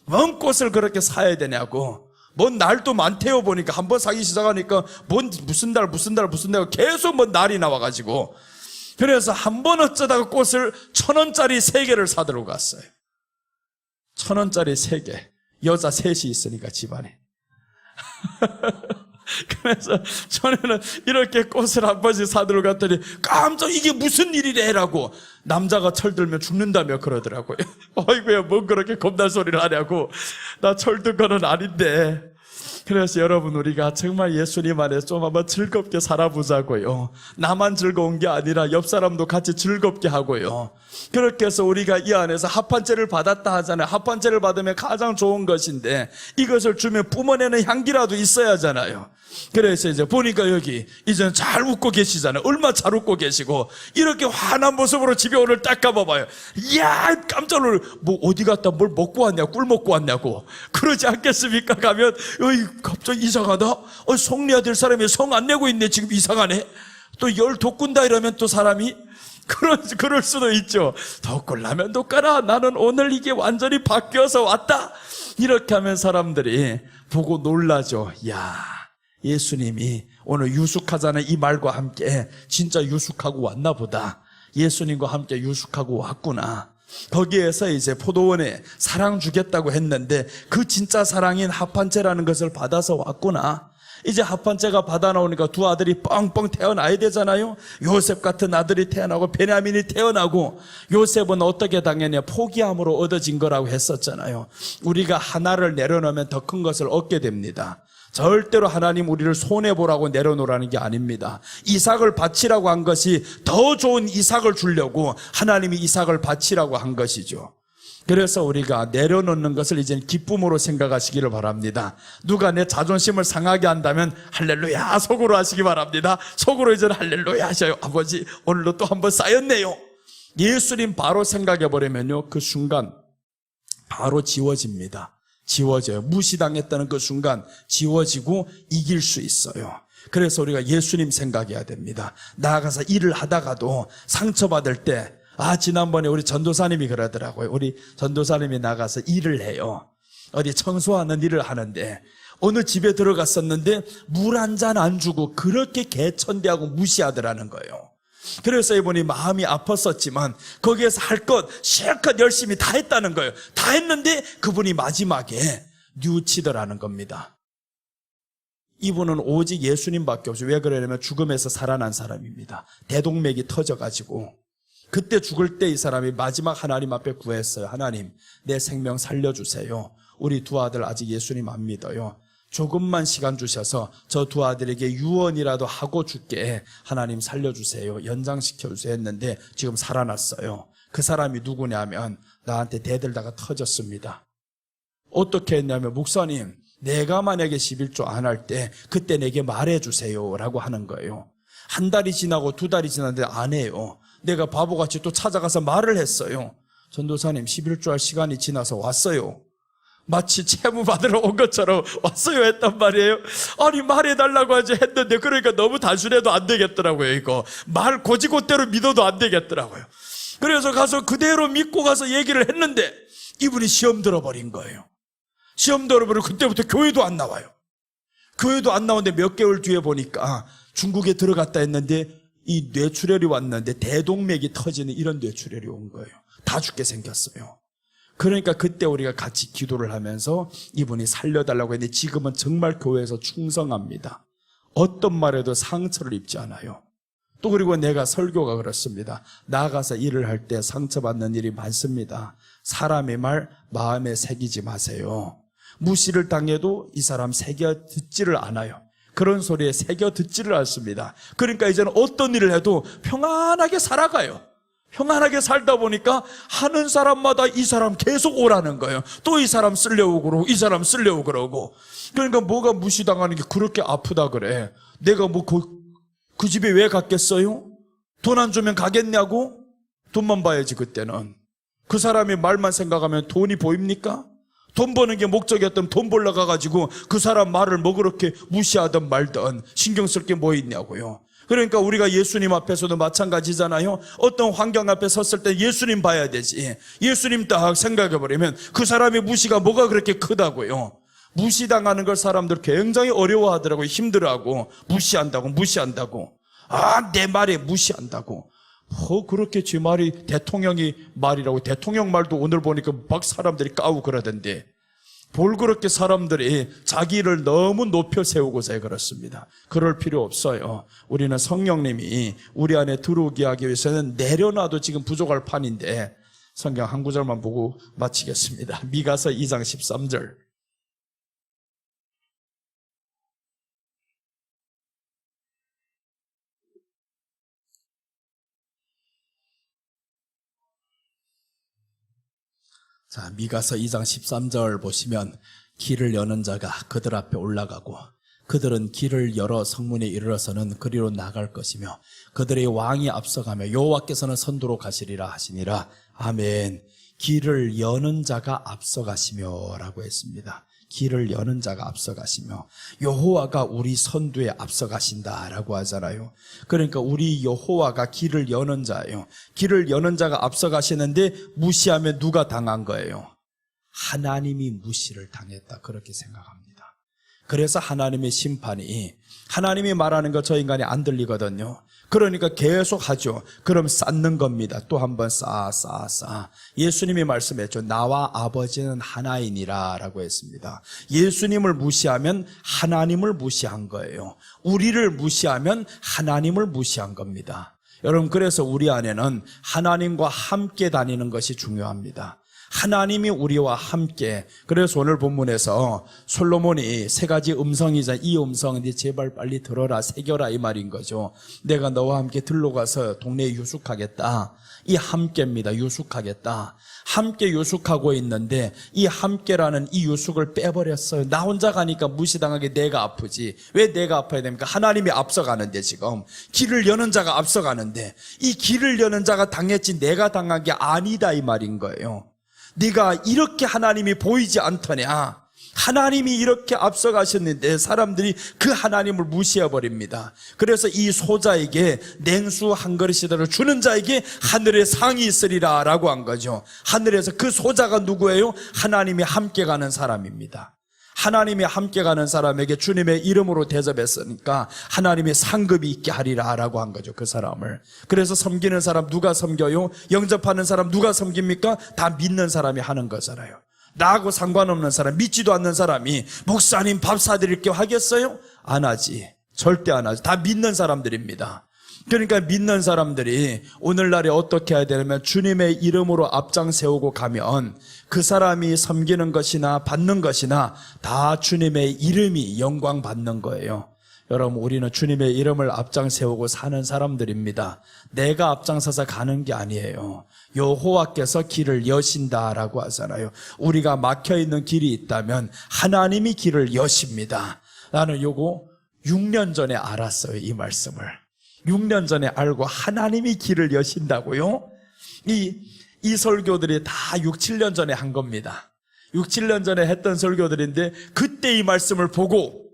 뭔 꽃을 그렇게 사야 되냐고. 뭔 날도 많대요. 보니까 한 번 사기 시작하니까 무슨 달 계속 뭔 날이 나와가지고. 그래서 한 번 어쩌다가 꽃을 1,000원짜리 3개를 사들고 갔어요. 1,000원짜리 3개. 여자 셋이 있으니까 집안에. 그래서 전에는 이렇게 꽃을 한 번씩 사들고 갔더니 깜짝 이게 무슨 일이래라고. 남자가 철들면 죽는다며 그러더라고요. 어이구야, 뭔 그렇게 겁날 소리를 하냐고. 나 철든 거는 아닌데. 그래서 여러분, 우리가 정말 예수님 안에서 좀 한번 즐겁게 살아보자고요. 나만 즐거운 게 아니라 옆 사람도 같이 즐겁게 하고요. 그렇게 해서 우리가 이 안에서 합판죄를 받았다 하잖아요. 합판죄를 받으면 가장 좋은 것인데 이것을 주면 뿜어내는 향기라도 있어야 하잖아요. 그래서 이제 보니까 여기 이제는 잘 웃고 계시잖아요. 얼마나 잘 웃고 계시고 이렇게 환한 모습으로 집에 오늘 딱 가봐봐요. 이야, 깜짝 놀라. 뭐 어디 갔다 뭘 먹고 왔냐고, 꿀 먹고 왔냐고 그러지 않겠습니까? 가면 갑자기 이상하다. 성내야 될 사람이 성 안 내고 있네. 지금 이상하네. 또 열 돋군다 이러면 또 사람이 그럴 수도 있죠. 돋굴라면 돋가라. 나는 오늘 이게 완전히 바뀌어서 왔다. 이렇게 하면 사람들이 보고 놀라죠. 야, 예수님이 오늘 유숙하자는 이 말과 함께 진짜 유숙하고 왔나 보다. 예수님과 함께 유숙하고 왔구나. 거기에서 이제 포도원에 사랑 주겠다고 했는데 그 진짜 사랑인 합판죄라는 것을 받아서 왔구나. 이제 합판죄가 받아 나오니까 두 아들이 뻥뻥 태어나야 되잖아요. 요셉 같은 아들이 태어나고 베냐민이 태어나고. 요셉은 어떻게 당했냐? 포기함으로 얻어진 거라고 했었잖아요. 우리가 하나를 내려놓으면 더 큰 것을 얻게 됩니다. 절대로 하나님 우리를 손해보라고 내려놓으라는 게 아닙니다. 이삭을 바치라고 한 것이 더 좋은 이삭을 주려고 하나님이 이삭을 바치라고 한 것이죠. 그래서 우리가 내려놓는 것을 이제는 기쁨으로 생각하시기를 바랍니다. 누가 내 자존심을 상하게 한다면 할렐루야 속으로 하시기 바랍니다. 속으로 이제는 할렐루야 하셔요. 아버지, 오늘도 또 한 번 쌓였네요. 예수님 바로 생각해버리면요, 그 순간 바로 지워집니다. 지워져요. 무시당했다는 그 순간 지워지고 이길 수 있어요. 그래서 우리가 예수님 생각해야 됩니다. 나아가서 일을 하다가도 상처받을 때, 지난번에 우리 전도사님이 그러더라고요. 우리 전도사님이 나가서 일을 해요. 어디 청소하는 일을 하는데 어느 집에 들어갔었는데 물 한 잔 안 주고 그렇게 개천대하고 무시하더라는 거예요. 그래서 이분이 마음이 아팠었지만 거기에서 할 것 실컷 열심히 다 했다는 거예요. 다 했는데 그분이 마지막에 뉘우치더라는 겁니다. 이분은 오직 예수님밖에 없어요. 왜 그러냐면 죽음에서 살아난 사람입니다. 대동맥이 터져가지고 그때 죽을 때 이 사람이 마지막 하나님 앞에 구했어요. 하나님, 내 생명 살려주세요. 우리 두 아들 아직 예수님 안 믿어요. 조금만 시간 주셔서 저 두 아들에게 유언이라도 하고 죽게 하나님 살려주세요. 연장시켜주세요 했는데 지금 살아났어요. 그 사람이 누구냐면 나한테 대들다가 터졌습니다. 어떻게 했냐면 목사님, 내가 만약에 11조 안 할 때 그때 내게 말해주세요 라고 하는 거예요. 한 달이 지나고 두 달이 지났는데 안 해요. 내가 바보같이 또 찾아가서 말을 했어요. 전도사님, 11조 할 시간이 지나서 왔어요. 마치 채무 받으러 온 것처럼 왔어요 했단 말이에요. 아니 말해달라고 하지 했는데 그러니까 너무 단순해도 안 되겠더라고요. 이거 말 고지고대로 믿어도 안 되겠더라고요. 그래서 가서 그대로 믿고 가서 얘기를 했는데 이분이 시험 들어버린 거예요. 시험 들어버리고 그때부터 교회도 안 나와요. 교회도 안 나오는데 몇 개월 뒤에 보니까 중국에 들어갔다 했는데 이 뇌출혈이 왔는데 대동맥이 터지는 이런 뇌출혈이 온 거예요. 다 죽게 생겼어요. 그러니까 그때 우리가 같이 기도를 하면서 이분이 살려달라고 했는데 지금은 정말 교회에서 충성합니다. 어떤 말에도 상처를 입지 않아요. 또 그리고 내가 설교가 그렇습니다. 나가서 일을 할 때 상처받는 일이 많습니다. 사람의 말 마음에 새기지 마세요. 무시를 당해도 이 사람 새겨 듣지를 않아요. 그런 소리에 새겨 듣지를 않습니다. 그러니까 이제는 어떤 일을 해도 평안하게 살아가요. 평안하게 살다 보니까 하는 사람마다 이 사람 계속 오라는 거예요. 또 이 사람 쓰려고 그러고 이 사람 쓰려고 그러고. 그러니까 뭐가 무시당하는 게 그렇게 아프다 그래. 내가 뭐 그 집에 왜 갔겠어요? 돈 안 주면 가겠냐고? 돈만 봐야지 그때는. 그 사람의 말만 생각하면 돈이 보입니까? 돈 버는 게 목적이었다면 돈 벌러 가가지고 그 사람 말을 뭐 그렇게 무시하든 말든 신경 쓸 게 뭐 있냐고요. 그러니까 우리가 예수님 앞에서도 마찬가지잖아요. 어떤 환경 앞에 섰을 때 예수님 봐야 되지. 예수님 딱 생각해버리면 그 사람의 무시가 뭐가 그렇게 크다고요. 무시당하는 걸 사람들 굉장히 어려워하더라고요. 힘들어하고 무시한다고. 내 말에 무시한다고. 그렇게 지 말이 대통령이 말이라고. 대통령 말도 오늘 보니까 막 사람들이 까고 그러던데 뭘 그렇게 사람들이 자기를 너무 높여 세우고서 해 그렇습니다. 그럴 필요 없어요. 우리는 성령님이 우리 안에 들어오게 하기 위해서는 내려놔도 지금 부족할 판인데 성경 한 구절만 보고 마치겠습니다. 미가서 2장 13절. 자, 미가서 2장 13절 보시면 길을 여는 자가 그들 앞에 올라가고 그들은 길을 열어 성문에 이르러서는 그리로 나갈 것이며 그들의 왕이 앞서가며 여호와께서는 선두로 가시리라 하시니라. 아멘. 길을 여는 자가 앞서가시며 라고 했습니다. 길을 여는 자가 앞서가시며 여호와가 우리 선두에 앞서가신다라고 하잖아요. 그러니까 우리 여호와가 길을 여는 자예요. 길을 여는 자가 앞서가시는데 무시하면 누가 당한 거예요? 하나님이 무시를 당했다 그렇게 생각합니다. 그래서 하나님의 심판이 하나님이 말하는 거 저 인간이 안 들리거든요. 그러니까 계속 하죠. 그럼 쌓는 겁니다. 또 한 번 쌓아. 예수님이 말씀했죠. 나와 아버지는 하나이니라 라고 했습니다. 예수님을 무시하면 하나님을 무시한 거예요. 우리를 무시하면 하나님을 무시한 겁니다. 여러분, 그래서 우리 안에는 하나님과 함께 다니는 것이 중요합니다. 하나님이 우리와 함께. 그래서 오늘 본문에서 솔로몬이 세 가지 음성이자 이 음성은 이제 제발 빨리 들어라, 새겨라 이 말인 거죠. 내가 너와 함께 들러가서 동네에 유숙하겠다. 이 함께입니다. 유숙하겠다. 함께 유숙하고 있는데 이 함께라는 이 유숙을 빼버렸어요. 나 혼자 가니까 무시당하게 내가 아프지. 왜 내가 아파야 됩니까? 하나님이 앞서가는데 지금 길을 여는 자가 앞서가는데 이 길을 여는 자가 당했지 내가 당한 게 아니다 이 말인 거예요. 네가 이렇게 하나님이 보이지 않더냐? 하나님이 이렇게 앞서가셨는데 사람들이 그 하나님을 무시해버립니다. 그래서 이 소자에게 냉수 한 그릇이라도 주는 자에게 하늘에 상이 있으리라 라고 한 거죠. 하늘에서 그 소자가 누구예요? 하나님이 함께 가는 사람입니다. 하나님이 함께 가는 사람에게 주님의 이름으로 대접했으니까 하나님의 상급이 있게 하리라 라고 한 거죠. 그 사람을. 그래서 섬기는 사람 누가 섬겨요? 영접하는 사람 누가 섬깁니까? 다 믿는 사람이 하는 거잖아요. 나하고 상관없는 사람, 믿지도 않는 사람이 목사님 밥 사드릴게요 하겠어요? 안 하지. 절대 안 하지. 다 믿는 사람들입니다. 그러니까 믿는 사람들이 오늘날에 어떻게 해야 되냐면 주님의 이름으로 앞장 세우고 가면 그 사람이 섬기는 것이나 받는 것이나 다 주님의 이름이 영광 받는 거예요. 여러분, 우리는 주님의 이름을 앞장 세우고 사는 사람들입니다. 내가 앞장서서 가는 게 아니에요. 여호와께서 길을 여신다라고 하잖아요. 우리가 막혀있는 길이 있다면 하나님이 길을 여십니다. 나는 요거 6년 전에 알았어요. 이 말씀을 6년 전에 알고 하나님이 길을 여신다고요? 이 설교들이 다 6, 7년 전에 한 겁니다. 6, 7년 전에 했던 설교들인데 그때 이 말씀을 보고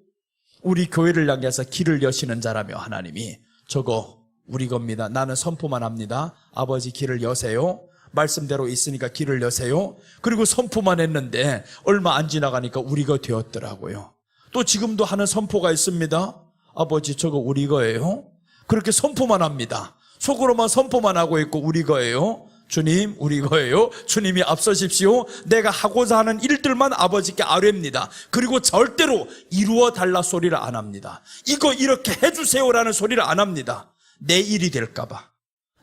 우리 교회를 향해서 길을 여시는 자라며 하나님이 저거 우리 겁니다. 나는 선포만 합니다. 아버지 길을 여세요. 말씀대로 있으니까 길을 여세요. 그리고 선포만 했는데 얼마 안 지나가니까 우리가 되었더라고요. 또 지금도 하는 선포가 있습니다. 아버지 저거 우리 거예요. 그렇게 선포만 합니다. 속으로만 선포만 하고 있고 우리 거예요. 주님 우리 거예요. 주님이 앞서십시오. 내가 하고자 하는 일들만 아버지께 아뢰입니다. 그리고 절대로 이루어 달라 소리를 안 합니다. 이거 이렇게 해주세요라는 소리를 안 합니다. 내 일이 될까 봐.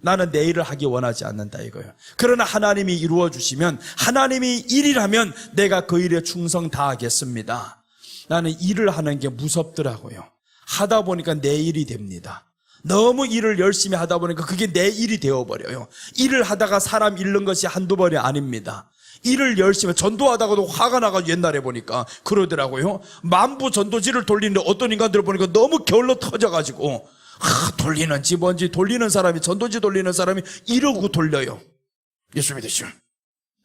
나는 내 일을 하기 원하지 않는다 이거예요. 그러나 하나님이 이루어 주시면 하나님이 일이라면 내가 그 일에 충성 다하겠습니다. 나는 일을 하는 게 무섭더라고요. 하다 보니까 내 일이 됩니다. 너무 일을 열심히 하다 보니까 그게 내 일이 되어버려요. 일을 하다가 사람 잃는 것이 한두 번이 아닙니다. 일을 열심히 전도하다가도 화가 나가지고 옛날에 보니까 그러더라고요. 만부 전도지를 돌리는데 어떤 인간들을 보니까 너무 게을러 터져가지고 돌리는지 뭔지 돌리는 사람이 전도지 돌리는 사람이 이러고 돌려요. 예수 믿으시오.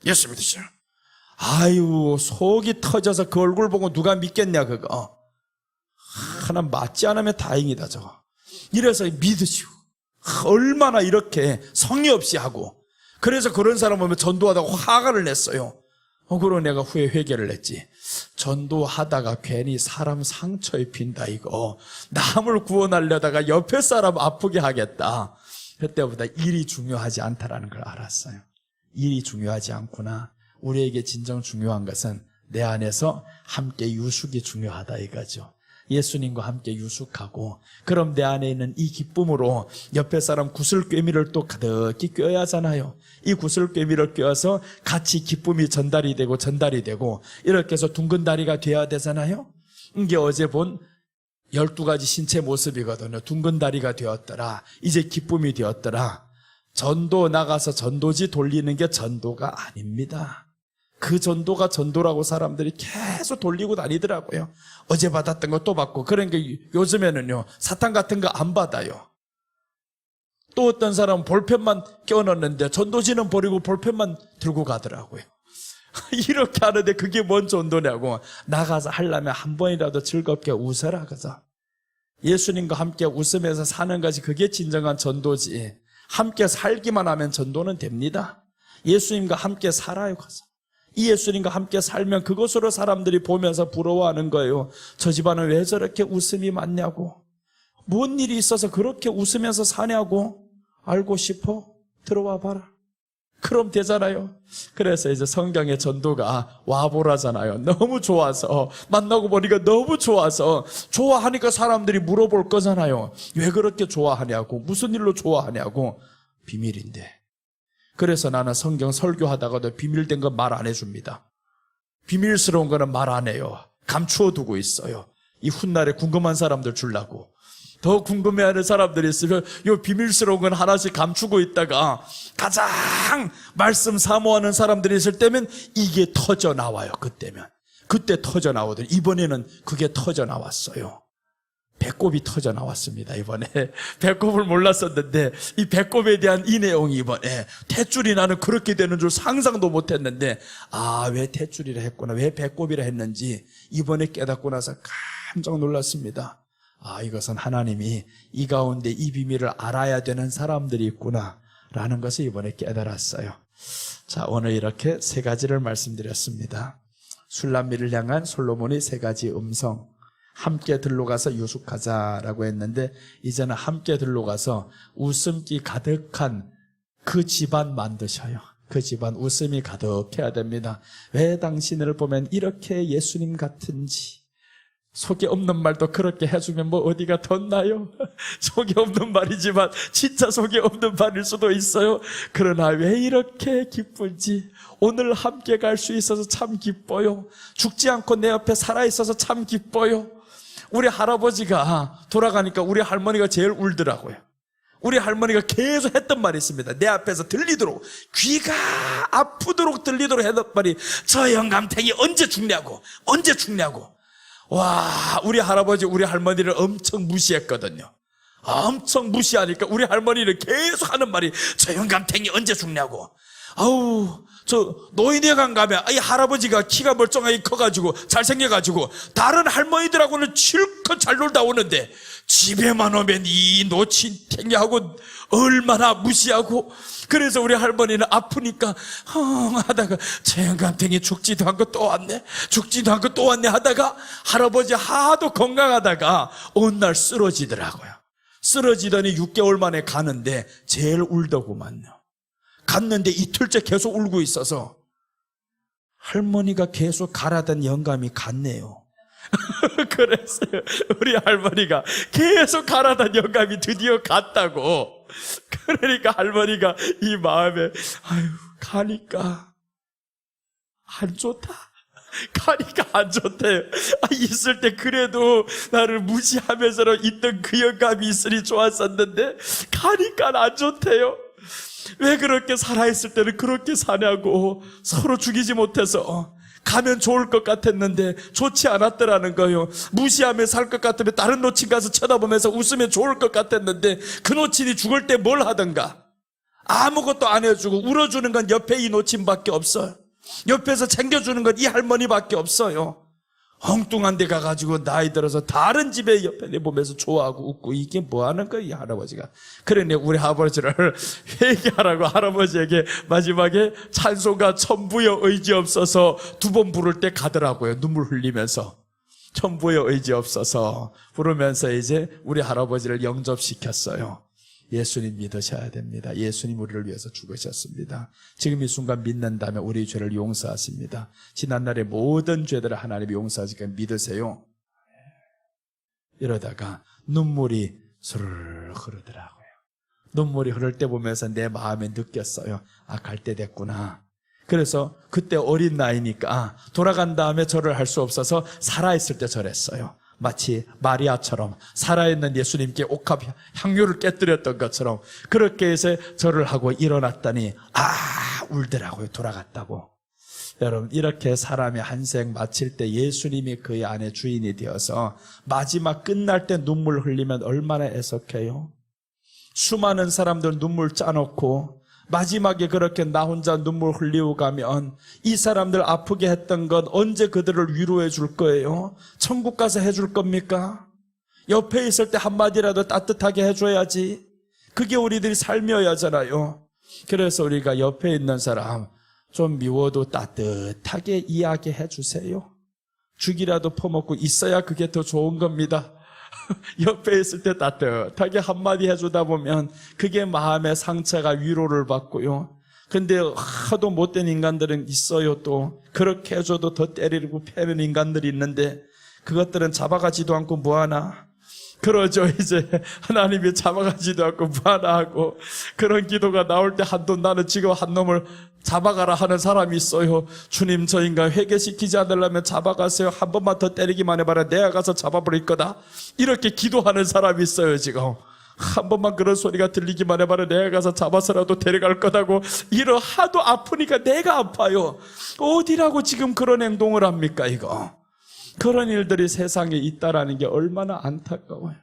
예수 믿으시오. 아유 속이 터져서 그 얼굴 보고 누가 믿겠냐 그거. 하나 맞지 않으면 다행이다 저거. 이래서 믿으시오. 얼마나 이렇게 성의 없이 하고. 그래서 그런 사람 보면 전도하다가 화를 냈어요. 그러고 내가 후에 회개를 했지. 전도하다가 괜히 사람 상처 입힌다 이거. 남을 구원하려다가 옆에 사람 아프게 하겠다. 그때보다 일이 중요하지 않다라는 걸 알았어요. 일이 중요하지 않구나. 우리에게 진정 중요한 것은 내 안에서 함께 유숙이 중요하다 이거죠. 예수님과 함께 유숙하고 그럼 내 안에 있는 이 기쁨으로 옆에 사람 구슬꿰미를 또 가득히 껴야 하잖아요. 이 구슬꿰미를 껴서 같이 기쁨이 전달이 되고 이렇게 해서 둥근 다리가 돼야 되잖아요. 이게 어제 본 12가지 신체 모습이거든요. 둥근 다리가 되었더라. 이제 기쁨이 되었더라. 전도 나가서 전도지 돌리는 게 전도가 아닙니다. 그 전도가 전도라고 사람들이 계속 돌리고 다니더라고요. 어제 받았던 거 또 받고. 그러니까 요즘에는요 사탕 같은 거 안 받아요. 또 어떤 사람은 볼펜만 껴넣는데 전도지는 버리고 볼펜만 들고 가더라고요. 이렇게 하는데 그게 뭔 전도냐고. 나가서 하려면 한 번이라도 즐겁게 웃어라 그죠. 예수님과 함께 웃으면서 사는 것이 그게 진정한 전도지. 함께 살기만 하면 전도는 됩니다. 예수님과 함께 살아요 그죠. 이 예수님과 함께 살면 그것으로 사람들이 보면서 부러워하는 거예요. 저 집안은 왜 저렇게 웃음이 많냐고. 뭔 일이 있어서 그렇게 웃으면서 사냐고. 알고 싶어? 들어와 봐라. 그럼 되잖아요. 그래서 이제 성경의 전도가 와보라잖아요. 너무 좋아서 만나고 보니까 너무 좋아서 좋아하니까 사람들이 물어볼 거잖아요. 왜 그렇게 좋아하냐고. 무슨 일로 좋아하냐고. 비밀인데. 그래서 나는 성경 설교하다가도 비밀된 건 말 안 해줍니다. 비밀스러운 거는 말 안 해요. 감추어 두고 있어요. 이 훗날에 궁금한 사람들 주려고. 더 궁금해하는 사람들이 있으면 이 비밀스러운 건 하나씩 감추고 있다가 가장 말씀 사모하는 사람들이 있을 때면 이게 터져 나와요. 그때 터져 나오더니 이번에는 그게 터져 나왔어요. 배꼽이 터져 나왔습니다. 이번에 배꼽을 몰랐었는데 이 배꼽에 대한 이 내용이 이번에 탯줄이 나는 그렇게 되는 줄 상상도 못했는데 왜 탯줄이라 했구나, 왜 배꼽이라 했는지 이번에 깨닫고 나서 깜짝 놀랐습니다. 이것은 하나님이 이 가운데 이 비밀을 알아야 되는 사람들이 있구나 라는 것을 이번에 깨달았어요. 자, 오늘 이렇게 세 가지를 말씀드렸습니다. 술람미를 향한 솔로몬의 세 가지 음성, 함께 들러가서 유숙하자라고 했는데 이제는 함께 들러가서 웃음기 가득한 그 집안 만드셔요. 그 집안 웃음이 가득해야 됩니다. 왜 당신을 보면 이렇게 예수님 같은지. 속에 없는 말도 그렇게 해주면 뭐 어디가 덧나요? 속에 없는 말이지만 진짜 속에 없는 말일 수도 있어요. 그러나 왜 이렇게 기쁜지, 오늘 함께 갈 수 있어서 참 기뻐요. 죽지 않고 내 옆에 살아있어서 참 기뻐요. 우리 할아버지가 돌아가니까 우리 할머니가 제일 울더라고요. 우리 할머니가 계속 했던 말이 있습니다. 내 앞에서 들리도록, 귀가 아프도록 들리도록 했던 말이, 저 영감탱이 언제 죽냐고, 언제 죽냐고. 와, 우리 할아버지, 우리 할머니를 엄청 무시했거든요. 엄청 무시하니까 우리 할머니는 계속 하는 말이, 저 영감탱이 언제 죽냐고. 저 노인회관 가면 이 할아버지가 키가 멀쩡하게 커가지고 잘생겨가지고 다른 할머니들하고는 실컷 잘 놀다 오는데 집에만 오면 이 노친탱이하고 얼마나 무시하고. 그래서 우리 할머니는 아프니까 하다가 저 영감탱이 죽지도 않고 또 왔네, 죽지도 않고 또 왔네 하다가 할아버지 하도 건강하다가 어느 날 쓰러지더라고요. 쓰러지더니 6개월 만에 가는데 제일 울더구만요. 갔는데 이틀째 계속 울고 있어서 할머니가 계속 가라던 영감이 갔네요. 그랬어요. 우리 할머니가 계속 가라던 영감이 드디어 갔다고. 그러니까 할머니가 이 마음에 가니까 안 좋다, 가니까 안 좋대요. 있을 때 그래도 나를 무시하면서 있던 그 영감이 있으니 좋았었는데 가니까 안 좋대요. 왜 그렇게 살아있을 때는 그렇게 사냐고. 서로 죽이지 못해서 가면 좋을 것 같았는데 좋지 않았더라는 거예요. 무시하며 살 것 같으면 다른 노친 가서 쳐다보면서 웃으면 좋을 것 같았는데 그 노친이 죽을 때 뭘 하던가. 아무것도 안 해주고 울어주는 건 옆에 이 노친밖에 없어요. 옆에서 챙겨주는 건 이 할머니밖에 없어요. 엉뚱한 데 가가지고 나이 들어서 다른 집에 옆에 내보면서 좋아하고 웃고, 이게 뭐 하는 거야 이 할아버지가. 그러니 우리 아버지를 회개하라고 할아버지에게 마지막에 찬송가 천부여 의지 없어서 2번 부를 때 가더라고요. 눈물 흘리면서 천부여 의지 없어서 부르면서 이제 우리 할아버지를 영접시켰어요. 예수님 믿으셔야 됩니다. 예수님 우리를 위해서 죽으셨습니다. 지금 이 순간 믿는다면 우리 죄를 용서하십니다. 지난날의 모든 죄들을 하나님이 용서하시니까 믿으세요. 이러다가 눈물이 스르르 흐르더라고요. 눈물이 흐를 때 보면서 내 마음에 느꼈어요. 갈 때 됐구나. 그래서 그때 어린 나이니까 돌아간 다음에 절을 할 수 없어서 살아있을 때 절했어요. 마치 마리아처럼 살아있는 예수님께 옥합 향유를 깨뜨렸던 것처럼 그렇게 해서 절을 하고 일어났더니 울더라고요. 돌아갔다고. 여러분, 이렇게 사람의 한 생 마칠 때 예수님이 그의 안에 주인이 되어서 마지막 끝날 때 눈물 흘리면 얼마나 애석해요. 수많은 사람들 눈물 짜놓고 마지막에 그렇게 나 혼자 눈물 흘리고 가면 이 사람들 아프게 했던 건 언제 그들을 위로해 줄 거예요? 천국 가서 해줄 겁니까? 옆에 있을 때 한마디라도 따뜻하게 해줘야지. 그게 우리들이 삶이어야잖아요. 그래서 우리가 옆에 있는 사람 좀 미워도 따뜻하게 이야기해 주세요. 죽이라도 퍼먹고 있어야 그게 더 좋은 겁니다. 옆에 있을 때 따뜻하게 한마디 해주다 보면 그게 마음의 상처가 위로를 받고요. 근데 하도 못된 인간들은 있어요. 또 그렇게 해줘도 더 때리고 패는 인간들이 있는데 그것들은 잡아가지도 않고 뭐하나. 그러죠. 이제 하나님이 잡아가지도 않고 뭐하나 하고, 그런 기도가 나올 때 한돈, 나는 지금 한 놈을 잡아가라 하는 사람이 있어요. 주님, 저 인간 회개시키지 않으려면 잡아가세요. 한 번만 더 때리기만 해봐라. 내가 가서 잡아버릴 거다. 이렇게 기도하는 사람이 있어요. 지금 한 번만 그런 소리가 들리기만 해봐라. 내가 가서 잡아서라도 데려갈 거다고. 이러 하도 아프니까 내가 아파요. 어디라고 지금 그런 행동을 합니까 이거. 그런 일들이 세상에 있다라는 게 얼마나 안타까워요.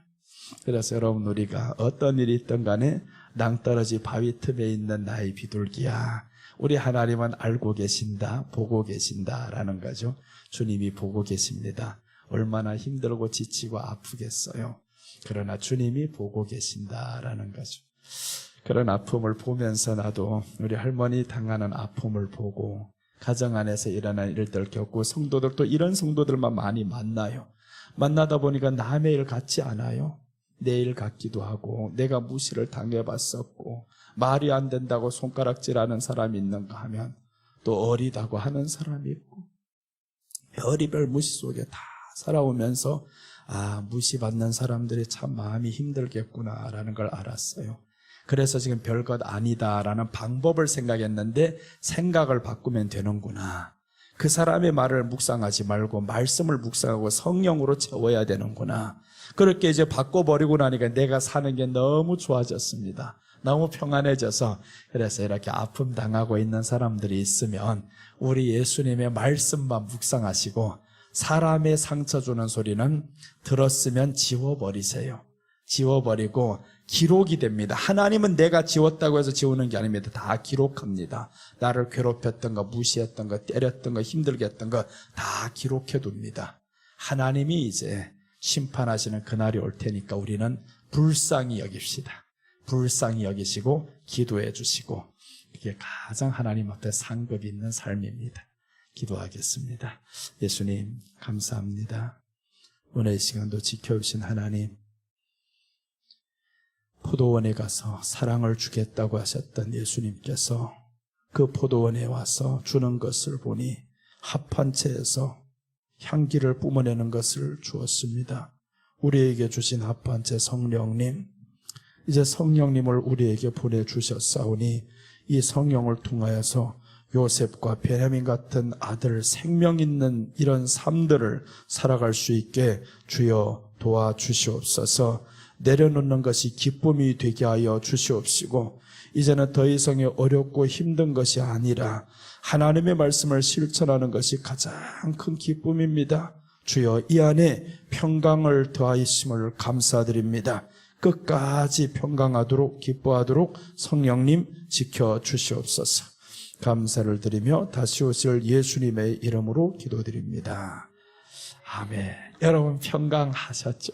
그래서 여러분, 우리가 어떤 일이 있든 간에 낭떠러지 바위 틈에 있는 나의 비둘기야, 우리 하나님은 알고 계신다, 보고 계신다라는 거죠. 주님이 보고 계십니다. 얼마나 힘들고 지치고 아프겠어요. 그러나 주님이 보고 계신다라는 거죠. 그런 아픔을 보면서 나도 우리 할머니 당하는 아픔을 보고 가정 안에서 일어난 일들 겪고, 성도들도 이런 성도들만 많이 만나요. 만나다 보니까 남의 일 같지 않아요. 내 일 같기도 하고, 내가 무시를 당해봤었고, 말이 안 된다고 손가락질하는 사람이 있는가 하면 또 어리다고 하는 사람이 있고, 별의별 무시 속에 다 살아오면서 무시받는 사람들이 참 마음이 힘들겠구나라는 걸 알았어요. 그래서 지금 별것 아니다라는 방법을 생각했는데, 생각을 바꾸면 되는구나. 그 사람의 말을 묵상하지 말고 말씀을 묵상하고 성령으로 채워야 되는구나. 그렇게 이제 바꿔버리고 나니까 내가 사는 게 너무 좋아졌습니다. 너무 평안해져서, 그래서 이렇게 아픔 당하고 있는 사람들이 있으면 우리 예수님의 말씀만 묵상하시고, 사람의 상처 주는 소리는 들었으면 지워버리세요. 지워버리고 기록이 됩니다. 하나님은 내가 지웠다고 해서 지우는 게 아닙니다. 다 기록합니다. 나를 괴롭혔던 거, 무시했던 거, 때렸던 거, 힘들게 했던 거 다 기록해둡니다. 하나님이 이제 심판하시는 그날이 올 테니까 우리는 불쌍히 여깁시다. 불쌍히 여기시고 기도해 주시고, 그게 가장 하나님 앞에 상급 있는 삶입니다. 기도하겠습니다. 예수님 감사합니다. 오늘 이 시간도 지켜주신 하나님, 포도원에 가서 사랑을 주겠다고 하셨던 예수님께서 그 포도원에 와서 주는 것을 보니 합한 채에서 향기를 뿜어내는 것을 주었습니다. 우리에게 주신 합한 채 성령님, 이제 성령님을 우리에게 보내주셨사오니 이 성령을 통하여서 요셉과 베냐민 같은 아들, 생명 있는 이런 삶들을 살아갈 수 있게 주여 도와주시옵소서. 내려놓는 것이 기쁨이 되게 하여 주시옵시고, 이제는 더 이상의 어렵고 힘든 것이 아니라 하나님의 말씀을 실천하는 것이 가장 큰 기쁨입니다. 주여, 이 안에 평강을 더하심을 감사드립니다. 끝까지 평강하도록 기뻐하도록 성령님 지켜주시옵소서. 감사를 드리며 다시 오실 예수님의 이름으로 기도드립니다. 아멘. 여러분 평강하셨죠?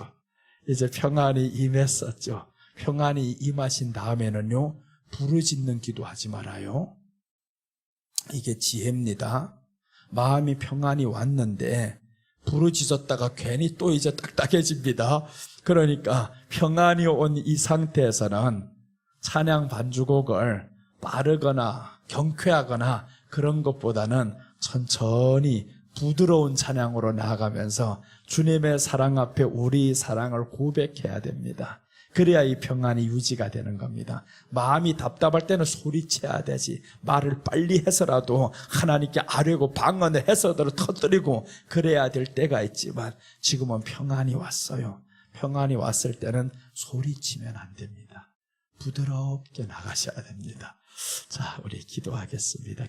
이제 평안이 임했었죠? 평안이 임하신 다음에는요, 부르짖는 기도하지 말아요. 이게 지혜입니다. 마음이 평안이 왔는데 부르짖었다가 괜히 또 이제 딱딱해집니다. 그러니까 평안이 온 이 상태에서는 찬양 반주곡을 빠르거나 경쾌하거나 그런 것보다는 천천히 부드러운 찬양으로 나아가면서 주님의 사랑 앞에 우리 사랑을 고백해야 됩니다. 그래야 이 평안이 유지가 되는 겁니다. 마음이 답답할 때는 소리쳐야 되지. 말을 빨리 해서라도 하나님께 아뢰고 방언을 해서라도 터뜨리고 그래야 될 때가 있지만, 지금은 평안이 왔어요. 평안이 왔을 때는 소리치면 안 됩니다. 부드럽게 나가셔야 됩니다. 자, 우리 기도하겠습니다.